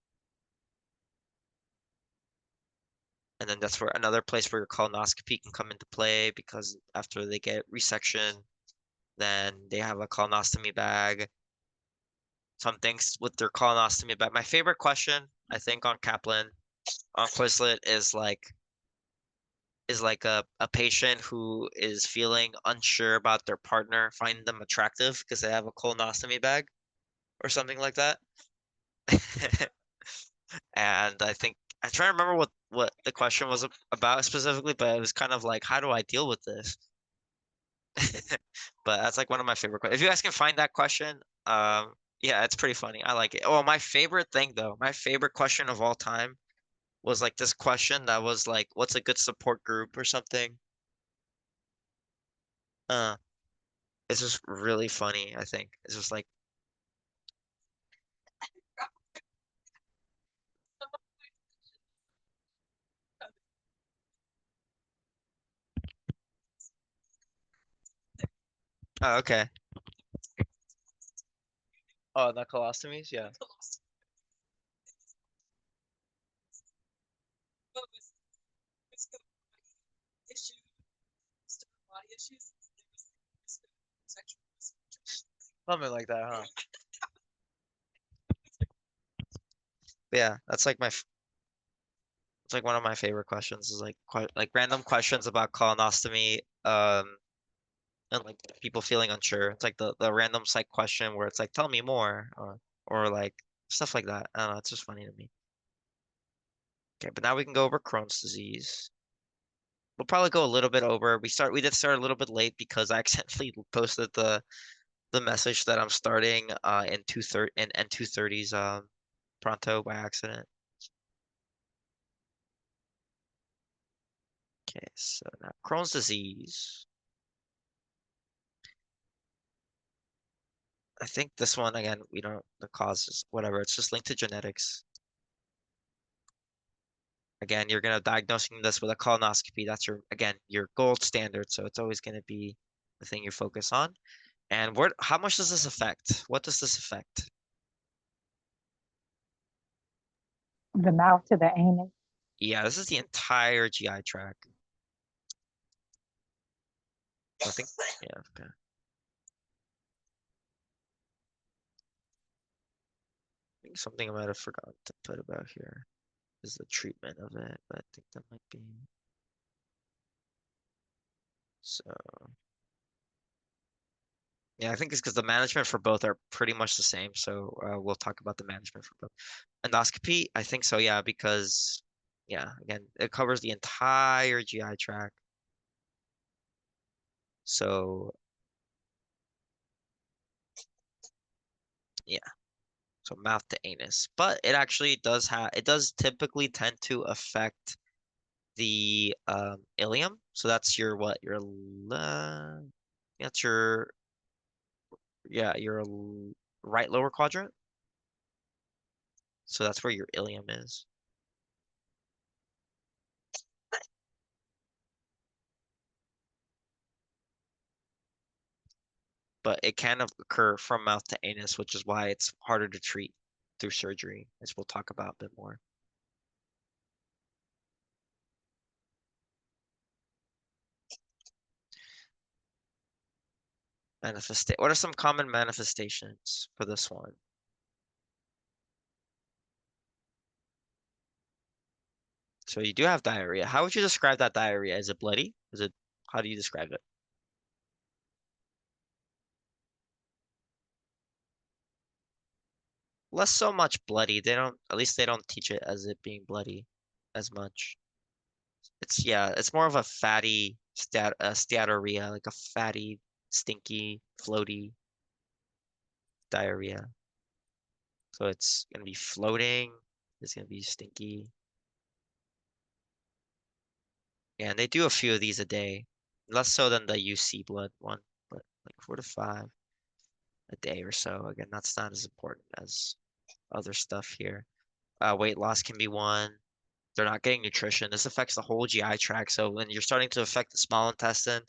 And then that's where another place where your colonoscopy can come into play because after they get resection, Then they have a colonostomy bag. Some things with their colonostomy bag. My favorite question, I think, on Kaplan on Quizlet is like a patient who is feeling unsure about their partner, finding them attractive because they have a colonostomy bag or something like that. And I think I try to remember what the question was about specifically, but it was kind of like, how do I deal with this? But that's like one of my favorite questions. If you guys can find that question, yeah, it's pretty funny. I like it. Oh, my favorite thing though, my favorite question of all time was like this question that was like, what's a good support group or something? Uh, it's just really funny, I think. It's just like, oh, okay. Oh, the colostomies, yeah. Something like that, huh? But yeah, that's like it's like one of my favorite questions is like quite like random questions about colonostomy, and like people feeling unsure. It's like the random psych question where it's like, tell me more, or like stuff like that. I don't know, it's just funny to me. Okay, but now we can go over Crohn's disease. We'll probably go a little bit over. We did start a little bit late because I accidentally posted the message that I'm starting in 230 in N230's pronto by accident. Okay, so now Crohn's disease. I think this one again, we don't the cause is whatever. It's just linked to genetics. Again, you're gonna diagnosing this with a colonoscopy. That's your again your gold standard. So it's always gonna be the thing you focus on. And where how much does this affect? What does this affect? The mouth to the anus. Yeah, this is the entire GI tract. I think yeah, okay. I think something I might have forgotten to put about here is the treatment of it, but I think that might be so. Yeah, I think it's because the management for both are pretty much the same. So we'll talk about the management for both. Endoscopy, I think so, yeah, because yeah, again, it covers the entire GI tract. So yeah, so mouth to anus. But it actually it does typically tend to affect the ileum. So that's your what? That's your yeah, your right lower quadrant. So that's where your ileum is. But it can occur from mouth to anus, which is why it's harder to treat through surgery, as we'll talk about a bit more. What are some common manifestations for this one? So you do have diarrhea. How would you describe that diarrhea? Is it bloody? How do you describe it? Less so much bloody. At least they don't teach it as it being bloody as much. Yeah, it's more of a fatty steatorrhea, like a fatty, stinky, floaty diarrhea. So it's gonna be floating. It's gonna be stinky. Yeah, and they do a few of these a day. Less so than the UC blood one, but like 4 to 5 a day or so. Again, that's not as important as other stuff here. Weight loss can be one. They're not getting nutrition. This affects the whole GI tract. So when you're starting to affect the small intestine,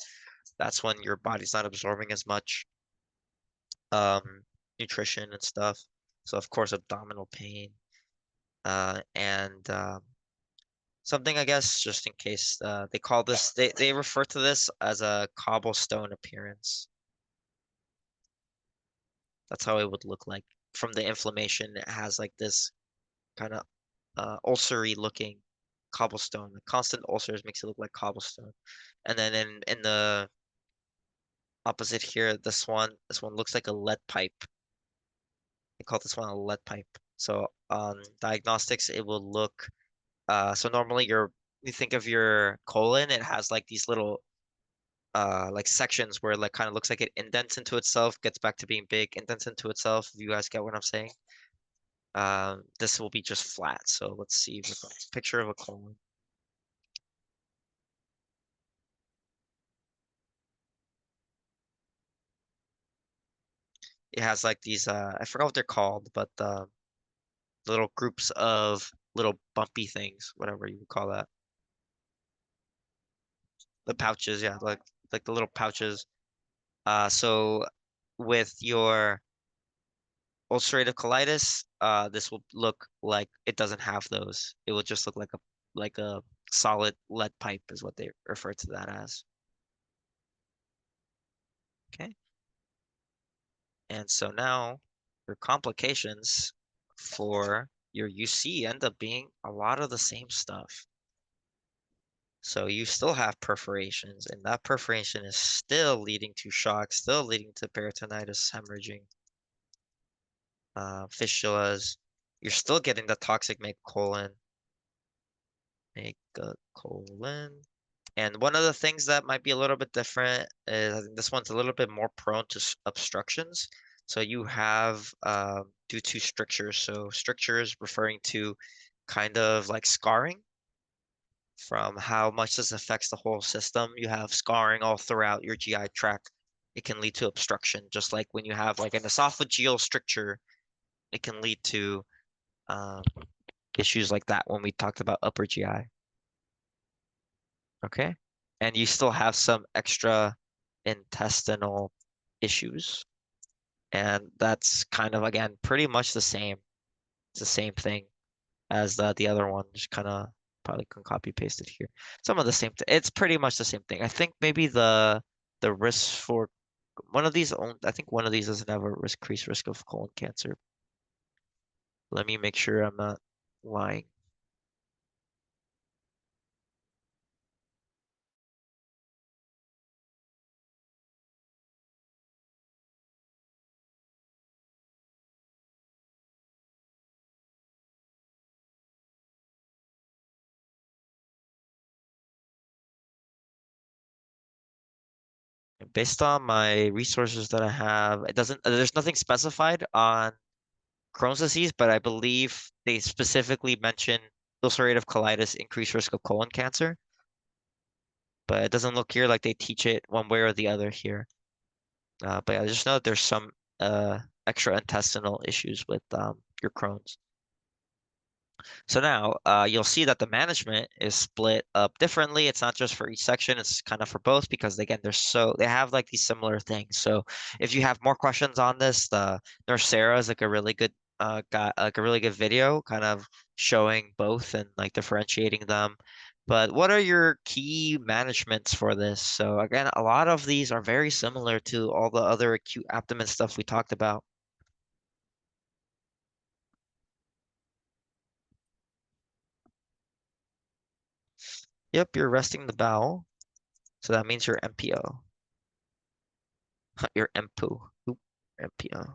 that's when your body's not absorbing as much nutrition and stuff. So of course, abdominal pain. And something I guess just in case they refer to this as a cobblestone appearance. That's how it would look like. From the inflammation, it has like this kind of ulcery looking cobblestone. The constant ulcers makes it look like cobblestone. And then in the opposite here, this one looks like a lead pipe. They call this one a lead pipe. So on diagnostics, it will look so normally you think of your colon, it has like these little like sections where it like kind of looks like it indents into itself, gets back to being big, indents into itself. If you guys get what I'm saying. This will be just flat. So let's see with a picture of a colon. It has like these I forgot what they're called, but little groups of little bumpy things, whatever you would call that. The pouches, yeah, like the little pouches. So with your ulcerative colitis, this will look like it doesn't have those. It will just look like a solid lead pipe is what they refer to that as. Okay. And so now your complications for your UC end up being a lot of the same stuff. So you still have perforations, and that perforation is still leading to shock, still leading to peritonitis, hemorrhaging, fistulas. You're still getting the toxic megacolon. And one of the things that might be a little bit different is I think this one's a little bit more prone to obstructions. So you have due to strictures. So strictures referring to kind of like scarring from how much this affects the whole system. You have scarring all throughout your GI tract. It can lead to obstruction, just like when you have like an esophageal stricture, it can lead to um, issues like that when we talked about upper GI. Okay. And you still have some extra intestinal issues. And that's kind of, again, pretty much the same. It's the same thing as the other one. Just kind of probably can copy paste it here. Some of the same thing. It's pretty much the same thing. I think maybe the risk for one of these, I think one of these doesn't have a increased risk of colon cancer. Let me make sure I'm not lying. Based on my resources that I have, it doesn't, there's nothing specified on Crohn's disease, but I believe they specifically mention ulcerative colitis, increased risk of colon cancer. But it doesn't look here like they teach it one way or the other here. But I just know that there's some extra intestinal issues with your Crohn's. So now you'll see that the management is split up differently. It's not just for each section, it's kind of for both because again, they have like these similar things. So if you have more questions on this, the Nurse Sarah is like a really good got like a really good video kind of showing both and like differentiating them. But what are your key managements for this? So again, a lot of these are very similar to all the other acute abdomen stuff we talked about. Yep, you're resting the bowel. So that means you're MPO. Your MPO. Oop, MPO.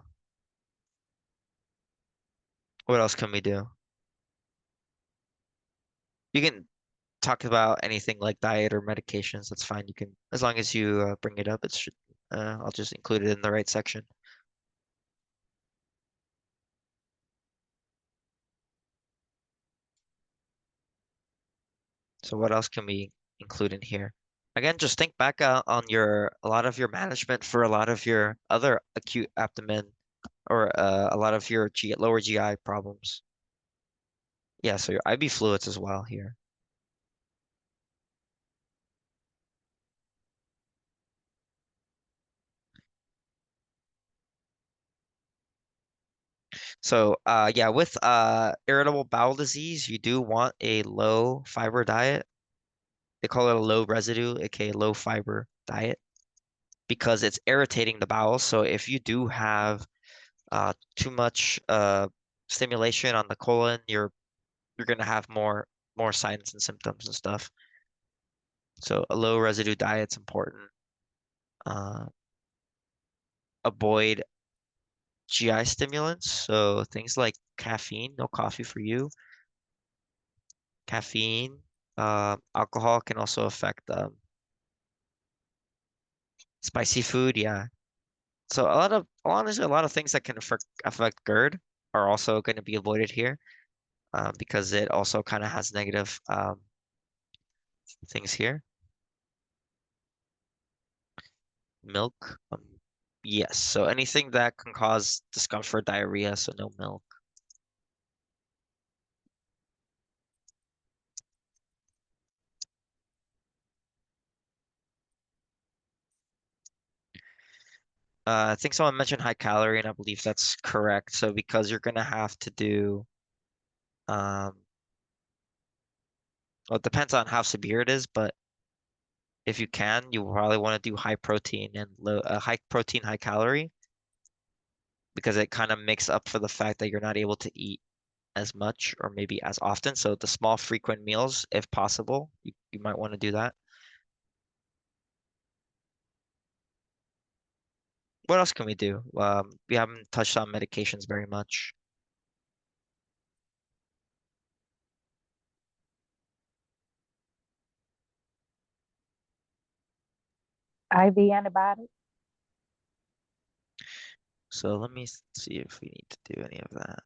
What else can we do? You can talk about anything like diet or medications. That's fine. You can, as long as you bring it up, it should. I'll just include it in the right section. So what else can we include in here? Again, just think back on a lot of your management for a lot of your other acute abdomen or a lot of your lower GI problems. Yeah, so your IB fluids as well here. So, yeah, with irritable bowel disease, you do want a low fiber diet. They call it a low residue, aka low fiber diet, because it's irritating the bowel. So if you do have too much stimulation on the colon, you're gonna have more signs and symptoms and stuff. So a low residue diet's important. Uh, Avoid GI stimulants, so things like caffeine, no coffee for you. Caffeine, alcohol can also affect spicy food, yeah. So honestly, a lot of things that can affect GERD are also going to be avoided here, because it also kind of has negative things here. Milk, yes. So anything that can cause discomfort, diarrhea, so no milk. I think someone mentioned high calorie, and I believe that's correct. So because you're gonna have to do, um, well, it depends on how severe it is, but if you can, you probably want to do high protein and high protein, high calorie, because it kind of makes up for the fact that you're not able to eat as much or maybe as often. So the small frequent meals, if possible, you might want to do that. What else can we do? We haven't touched on medications very much. IV antibiotics. So let me see if we need to do any of that.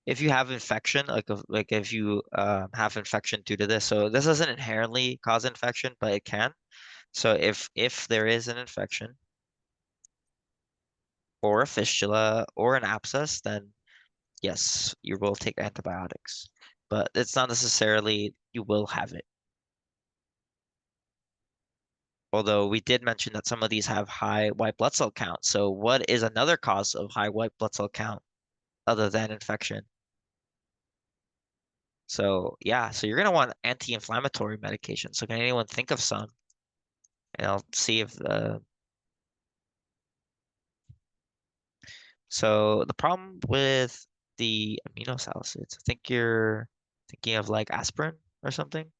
If you have infection, like if you have infection due to this, so this doesn't inherently cause infection, but it can. So if there is an infection or a fistula or an abscess, then yes, you will take antibiotics. But it's not necessarily you will have it. Although we did mention that some of these have high white blood cell count. So what is another cause of high white blood cell count other than infection? So yeah, so you're gonna want anti-inflammatory medication. So can anyone think of some? And I'll see if so the problem with the aminosalicylates, I think you're thinking of like aspirin or something.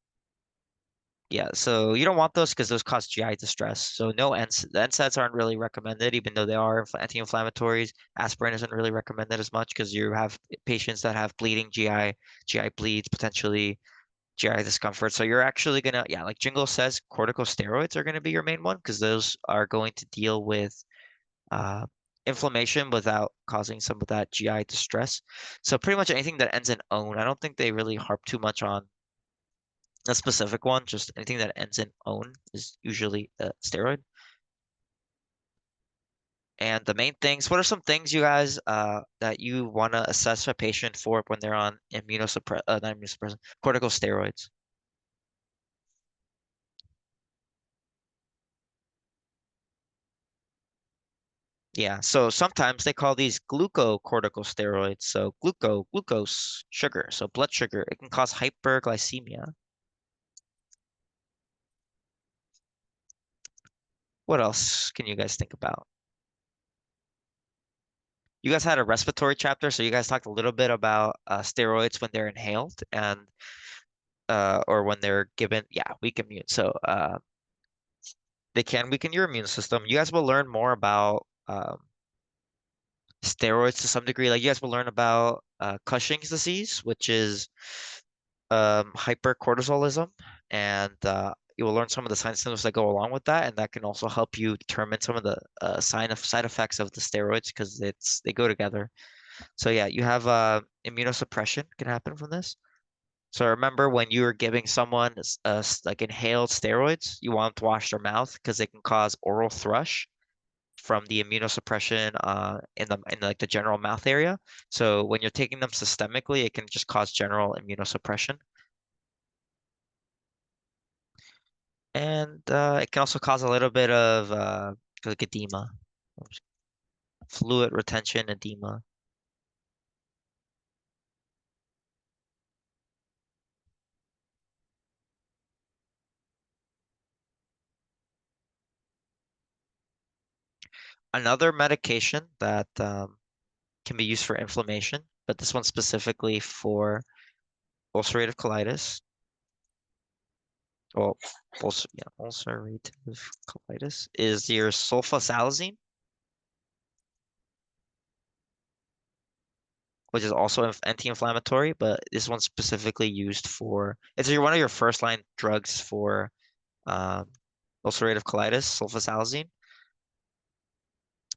Yeah, so you don't want those because those cause GI distress. So no the NSAIDs aren't really recommended, even though they are anti-inflammatories. Aspirin isn't really recommended as much because you have patients that have bleeding GI bleeds, potentially GI discomfort. So you're actually gonna, yeah, like Jingle says, corticosteroids are gonna be your main one because those are going to deal with uh, inflammation without causing some of that GI distress. So pretty much anything that ends in "-one", I don't think they really harp too much on a specific one. Just anything that ends in "-one" is usually a steroid. And the main things, what are some things you guys that you want to assess a patient for when they're on not immunosuppressant, corticosteroids? Yeah, so sometimes they call these glucocorticosteroids. So glucose, sugar, so blood sugar. It can cause hyperglycemia. What else can you guys think about? You guys had a respiratory chapter, so you guys talked a little bit about steroids when they're inhaled and or when they're given, yeah, weak immune. So they can weaken your immune system. You guys will learn more about steroids to some degree. Like you guys will learn about Cushing's disease, which is hypercortisolism, and you will learn some of the signs and symptoms that go along with that, and that can also help you determine some of the side effects of the steroids because they go together. So yeah, you have immunosuppression can happen from this. So remember when you are giving someone like inhaled steroids, you want them to wash their mouth because they can cause oral thrush from the immunosuppression in like the general mouth area. So when you're taking them systemically, it can just cause general immunosuppression. And it can also cause a little bit of like edema, fluid retention edema. Another medication that can be used for inflammation, but this one specifically for ulcerative colitis. Well, ulcerative colitis is your sulfasalazine, which is also anti-inflammatory, but this one's specifically used for, it's one of your first line drugs for um, ulcerative colitis, sulfasalazine.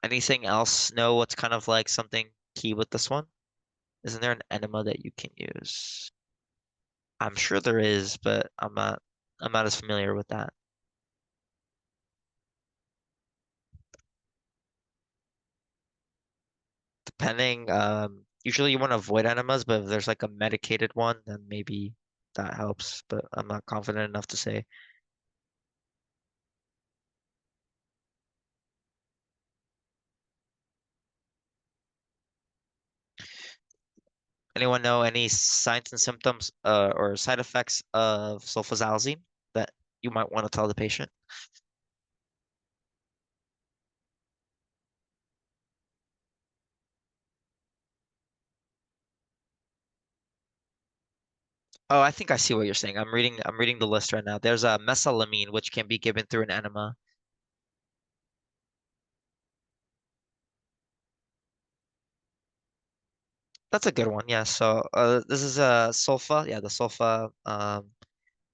Anything else? Know what's kind of like something key with this one? Isn't there an enema that you can use? I'm sure there is, but I'm not as familiar with that. Depending, usually you want to avoid enemas, but if there's like a medicated one, then maybe that helps, but I'm not confident enough to say. Anyone know any signs and symptoms or side effects of sulfasalazine that you might want to tell the patient? Oh, I think I see what you're saying. I'm reading the list right now. There's a mesalamine which can be given through an enema. That's a good one. Yeah. So this is a sulfa. Yeah, the sulfa.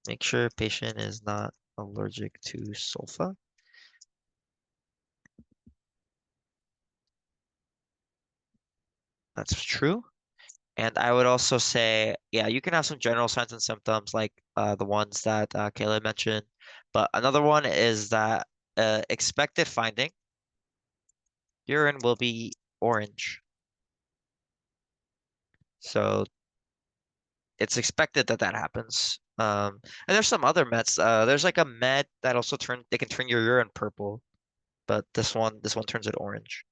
Make sure patient is not allergic to sulfa. That's true. And I would also say, yeah, you can have some general signs and symptoms like the ones that Kayla mentioned. But another one is that expected finding, urine will be orange. So it's expected that that happens. And there's some other meds. There's like a med that also they can turn your urine purple, but this one turns it orange.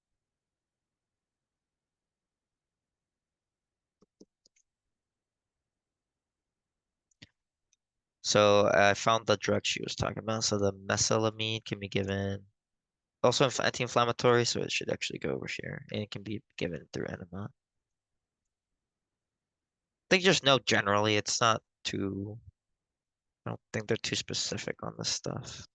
So I found the drug she was talking about. So the mesalamine can be given also anti-inflammatory, so it should actually go over here, and it can be given through enema. I think just know generally it's not too. I don't think they're too specific on this stuff.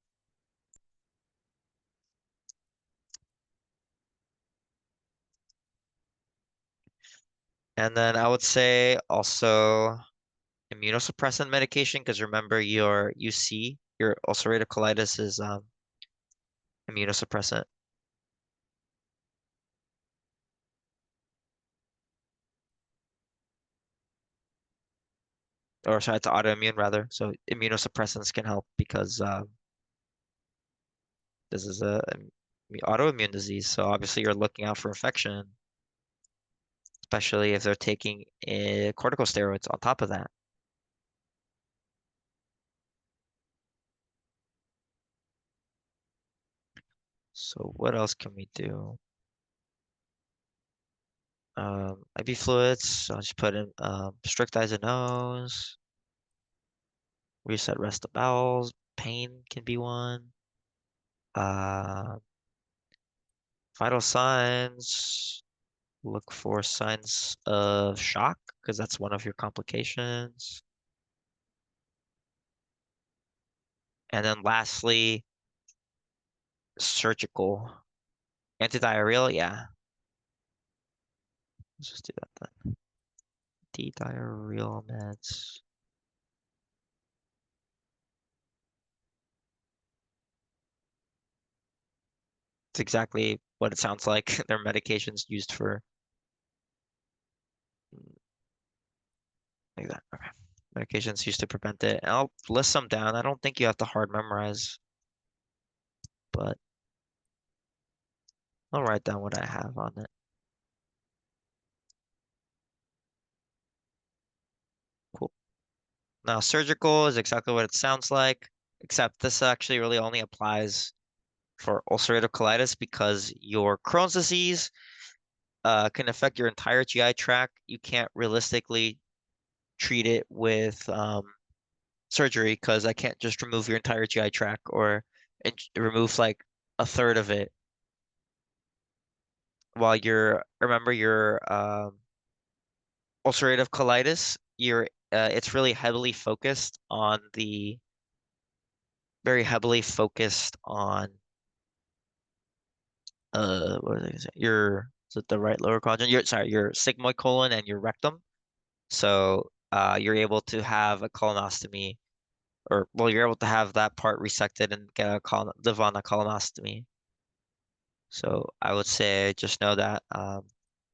And then I would say also immunosuppressant medication, because remember your UC, your ulcerative colitis is immunosuppressant. Or sorry, it's autoimmune rather. So immunosuppressants can help because this is autoimmune disease. So obviously you're looking out for infection, especially if they're taking corticosteroids on top of that. So what else can we do? IV fluids. So I'll just put in strict eyes and nose. Reset rest of bowels. Pain can be one. Uh, vital signs. Look for signs of shock because that's one of your complications. And then lastly, surgical. Antidiarrheal, yeah. Let's just do that then. Antidiarrheal meds. It's exactly what it sounds like. They're medications used for like that. Okay. Medications used to prevent it. And I'll list some down. I don't think you have to hard memorize, but I'll write down what I have on it. Cool. Now, surgical is exactly what it sounds like, except this actually really only applies for ulcerative colitis because your Crohn's disease can affect your entire GI tract. You can't realistically treat it with surgery because I can't just remove your entire GI tract or remove like a third of it. while remember your ulcerative colitis, it's really heavily focused on very heavily focused on what was I gonna say? Is it the right lower quadrant? Your sigmoid colon and your rectum. So you're able to have a colonostomy, or well, you're able to have that part resected and get live on a colonostomy. So I would say just know that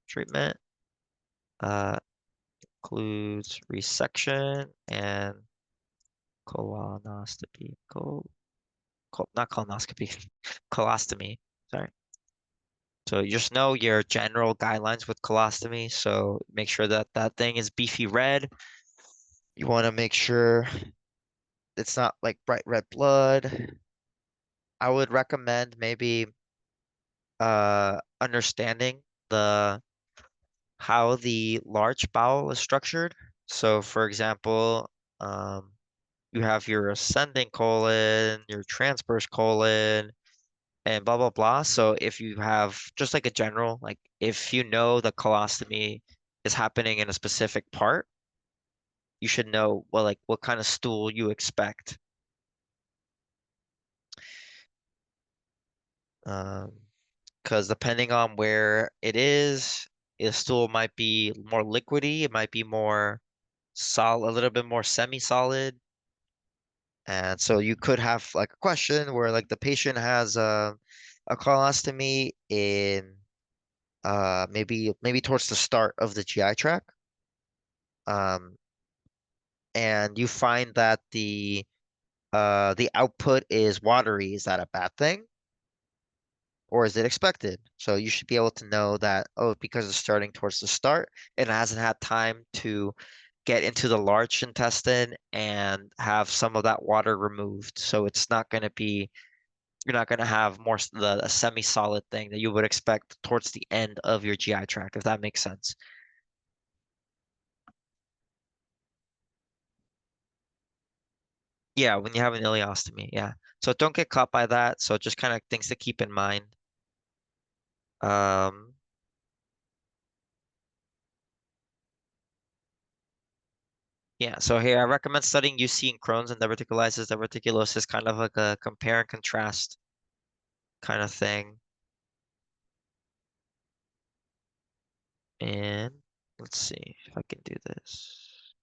treatment uh, includes resection and colonoscopy. Not colonoscopy, colostomy. Sorry. So you just know your general guidelines with colostomy. So make sure that that thing is beefy red. You want to make sure it's not like bright red blood. I would recommend maybe understanding the how the large bowel is structured. So for example, um, you have your ascending colon, your transverse colon, and blah blah blah. So if you have just like a general, like if you know the colostomy is happening in a specific part, you should know what kind of stool you expect. Um, because depending on where it is, a stool might be more liquidy, it might be more solid, a little bit more semi-solid. And so you could have like a question where like the patient has a colostomy in maybe towards the start of the GI tract. Um, and you find that the output is watery. Is that a bad thing? Or is it expected? So you should be able to know that, oh, because it's starting towards the start, it hasn't had time to get into the large intestine and have some of that water removed. So it's not going to be, you're not going to have a semi-solid thing that you would expect towards the end of your GI tract, if that makes sense. Yeah, when you have an ileostomy, yeah. So don't get caught by that. So just kind of things to keep in mind. Um, Yeah, so here I recommend studying UC and Crohn's and diverticulosis, kind of like a compare and contrast kind of thing. And let's see if I can do this.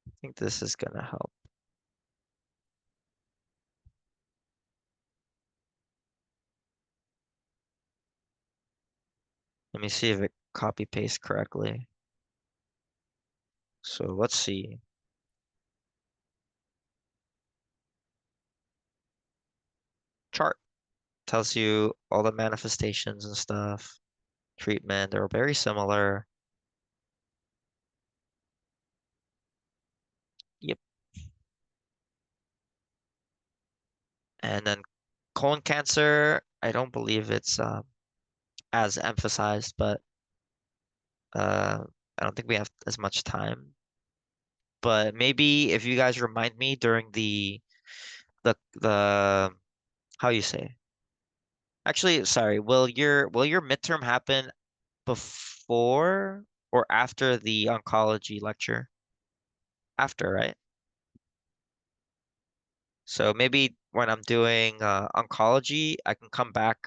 I think this is gonna help. Let me see if it copy pastes correctly. So let's see. Chart tells you all the manifestations and stuff. Treatment, they're very similar. Yep. And then colon cancer, I don't believe it's as emphasized, but uh, I don't think we have as much time. But maybe if you guys remind me during the how you say? Actually, sorry, will your midterm happen before or after the oncology lecture? After, right? So maybe when I'm doing oncology, I can come back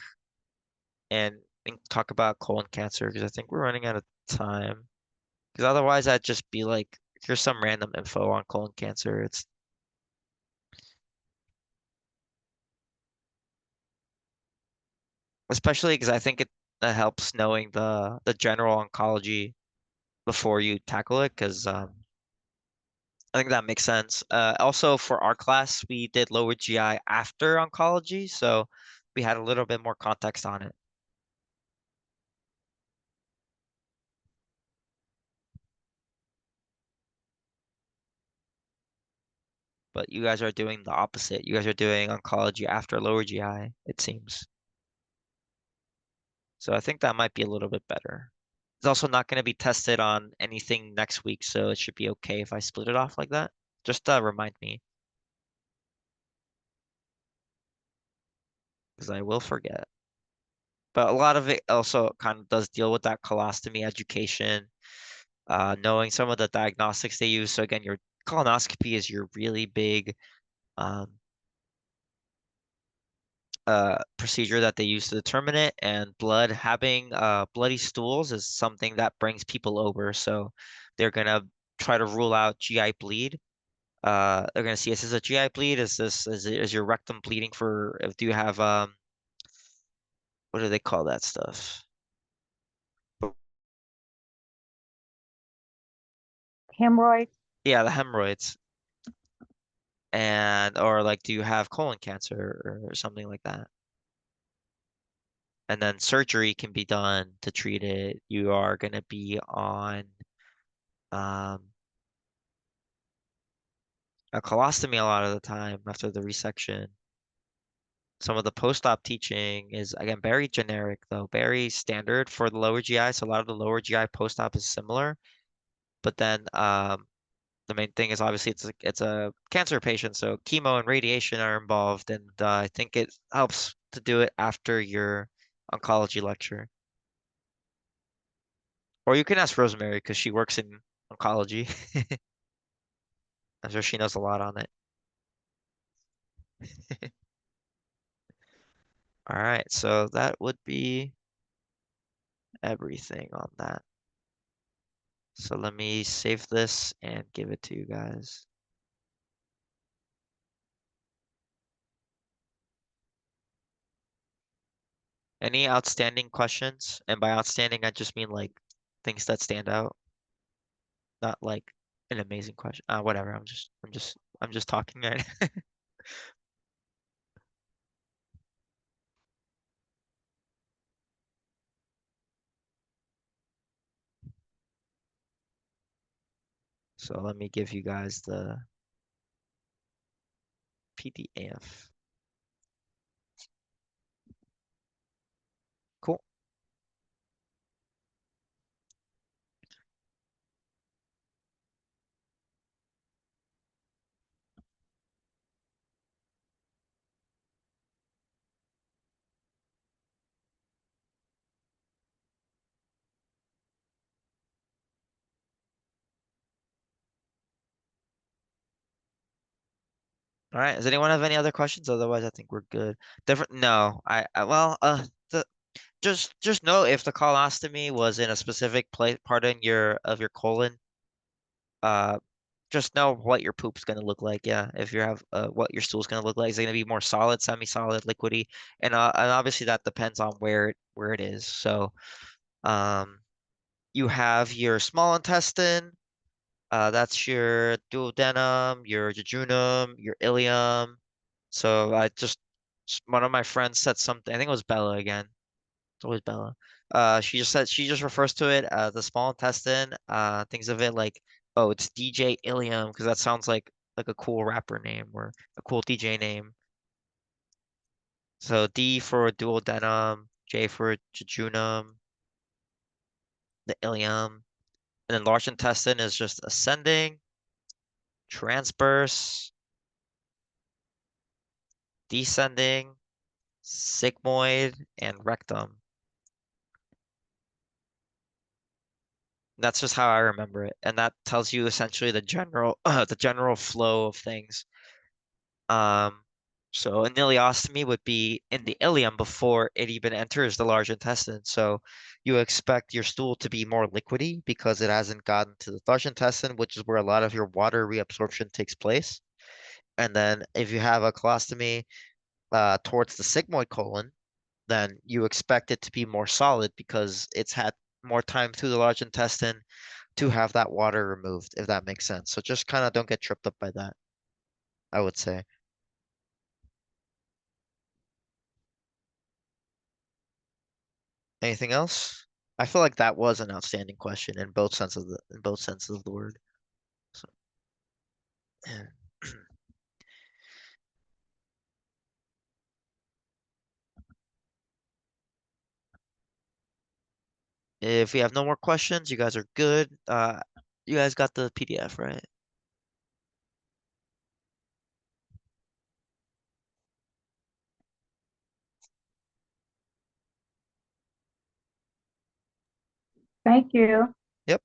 and talk about colon cancer because I think we're running out of time. Because otherwise, I'd just be like, here's some random info on colon cancer. It's especially because I think it that helps knowing the general oncology before you tackle it, because I think that makes sense. Also, for our class, we did lower GI after oncology, so we had a little bit more context on it. But you guys are doing the opposite. You guys are doing oncology after lower GI, it seems. So I think that might be a little bit better. It's also not going to be tested on anything next week, so it should be okay if I split it off like that. Just remind me, because I will forget. But a lot of it also kind of does deal with that colostomy education, knowing some of the diagnostics they use. So again, your colonoscopy is your really big um, procedure that they use to determine it, and having bloody stools is something that brings people over. So they're gonna try to rule out GI bleed. They're gonna see, is this a GI bleed? Is your rectum bleeding do you have what do they call that stuff? Hemorrhoids. Yeah, the hemorrhoids. And or like, do you have colon cancer or something like that? And then surgery can be done to treat it. You are gonna be on um a colostomy a lot of the time after the resection. Some of the post-op teaching is again very generic though, very standard for the lower GI. So a lot of the lower GI post-op is similar, but then the main thing is obviously it's a cancer patient, so chemo and radiation are involved, and I think it helps to do it after your oncology lecture. Or you can ask Rosemary because she works in oncology. I'm sure she knows a lot on it. All right, so that would be everything on that. So let me save this and give it to you guys. Any outstanding questions? And by outstanding, I just mean like things that stand out, not like an amazing question. Whatever. I'm just talking right. So let me give you guys the PDF. Cool. All right. Does anyone have any other questions? Otherwise, I think we're good. Different? No. Well, just know if the colostomy was in a specific place, part in your colon, uh, just know what your poop's gonna look like. Yeah, if you have what your stool's gonna look like. Is it gonna be more solid, semi-solid, liquidy? And obviously that depends on where it is. So, um, you have your small intestine. That's your duodenum, your jejunum, your ileum. So one of my friends said something. I think it was Bella again. It's always Bella. She just refers to it as the small intestine. Thinks of it like, oh, it's DJ Ilium because that sounds like a cool rapper name or a cool DJ name. So D for duodenum, J for jejunum, the ileum, and then large intestine is just ascending, transverse, descending, sigmoid, and rectum. That's just how I remember it, and that tells you essentially the general the general flow of things. Um, so an ileostomy would be in the ileum before it even enters the large intestine. So you expect your stool to be more liquidy because it hasn't gotten to the large intestine, which is where a lot of your water reabsorption takes place. And then if you have a colostomy towards the sigmoid colon, then you expect it to be more solid because it's had more time through the large intestine to have that water removed, if that makes sense. So just kind of don't get tripped up by that, I would say. Anything else? I feel like that was an outstanding question in both senses of the word. So, if we have no more questions, you guys are good. You guys got the PDF, right? Thank you. Yep.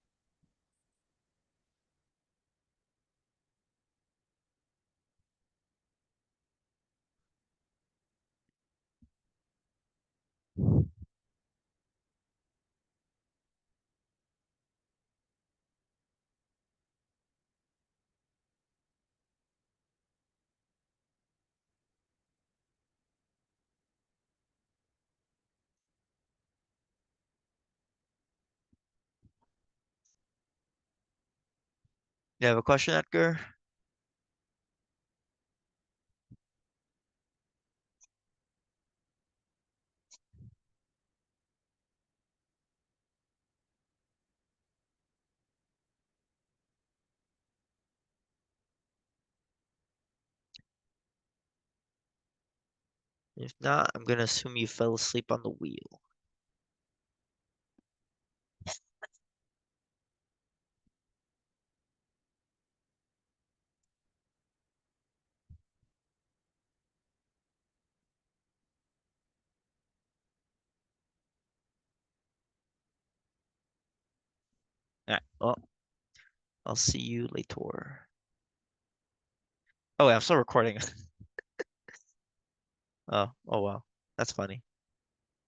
You have a question, Edgar? If not, I'm gonna assume you fell asleep on the wheel. Alright, well, I'll see you later. Oh, wait, I'm still recording. Oh, oh wow. That's funny.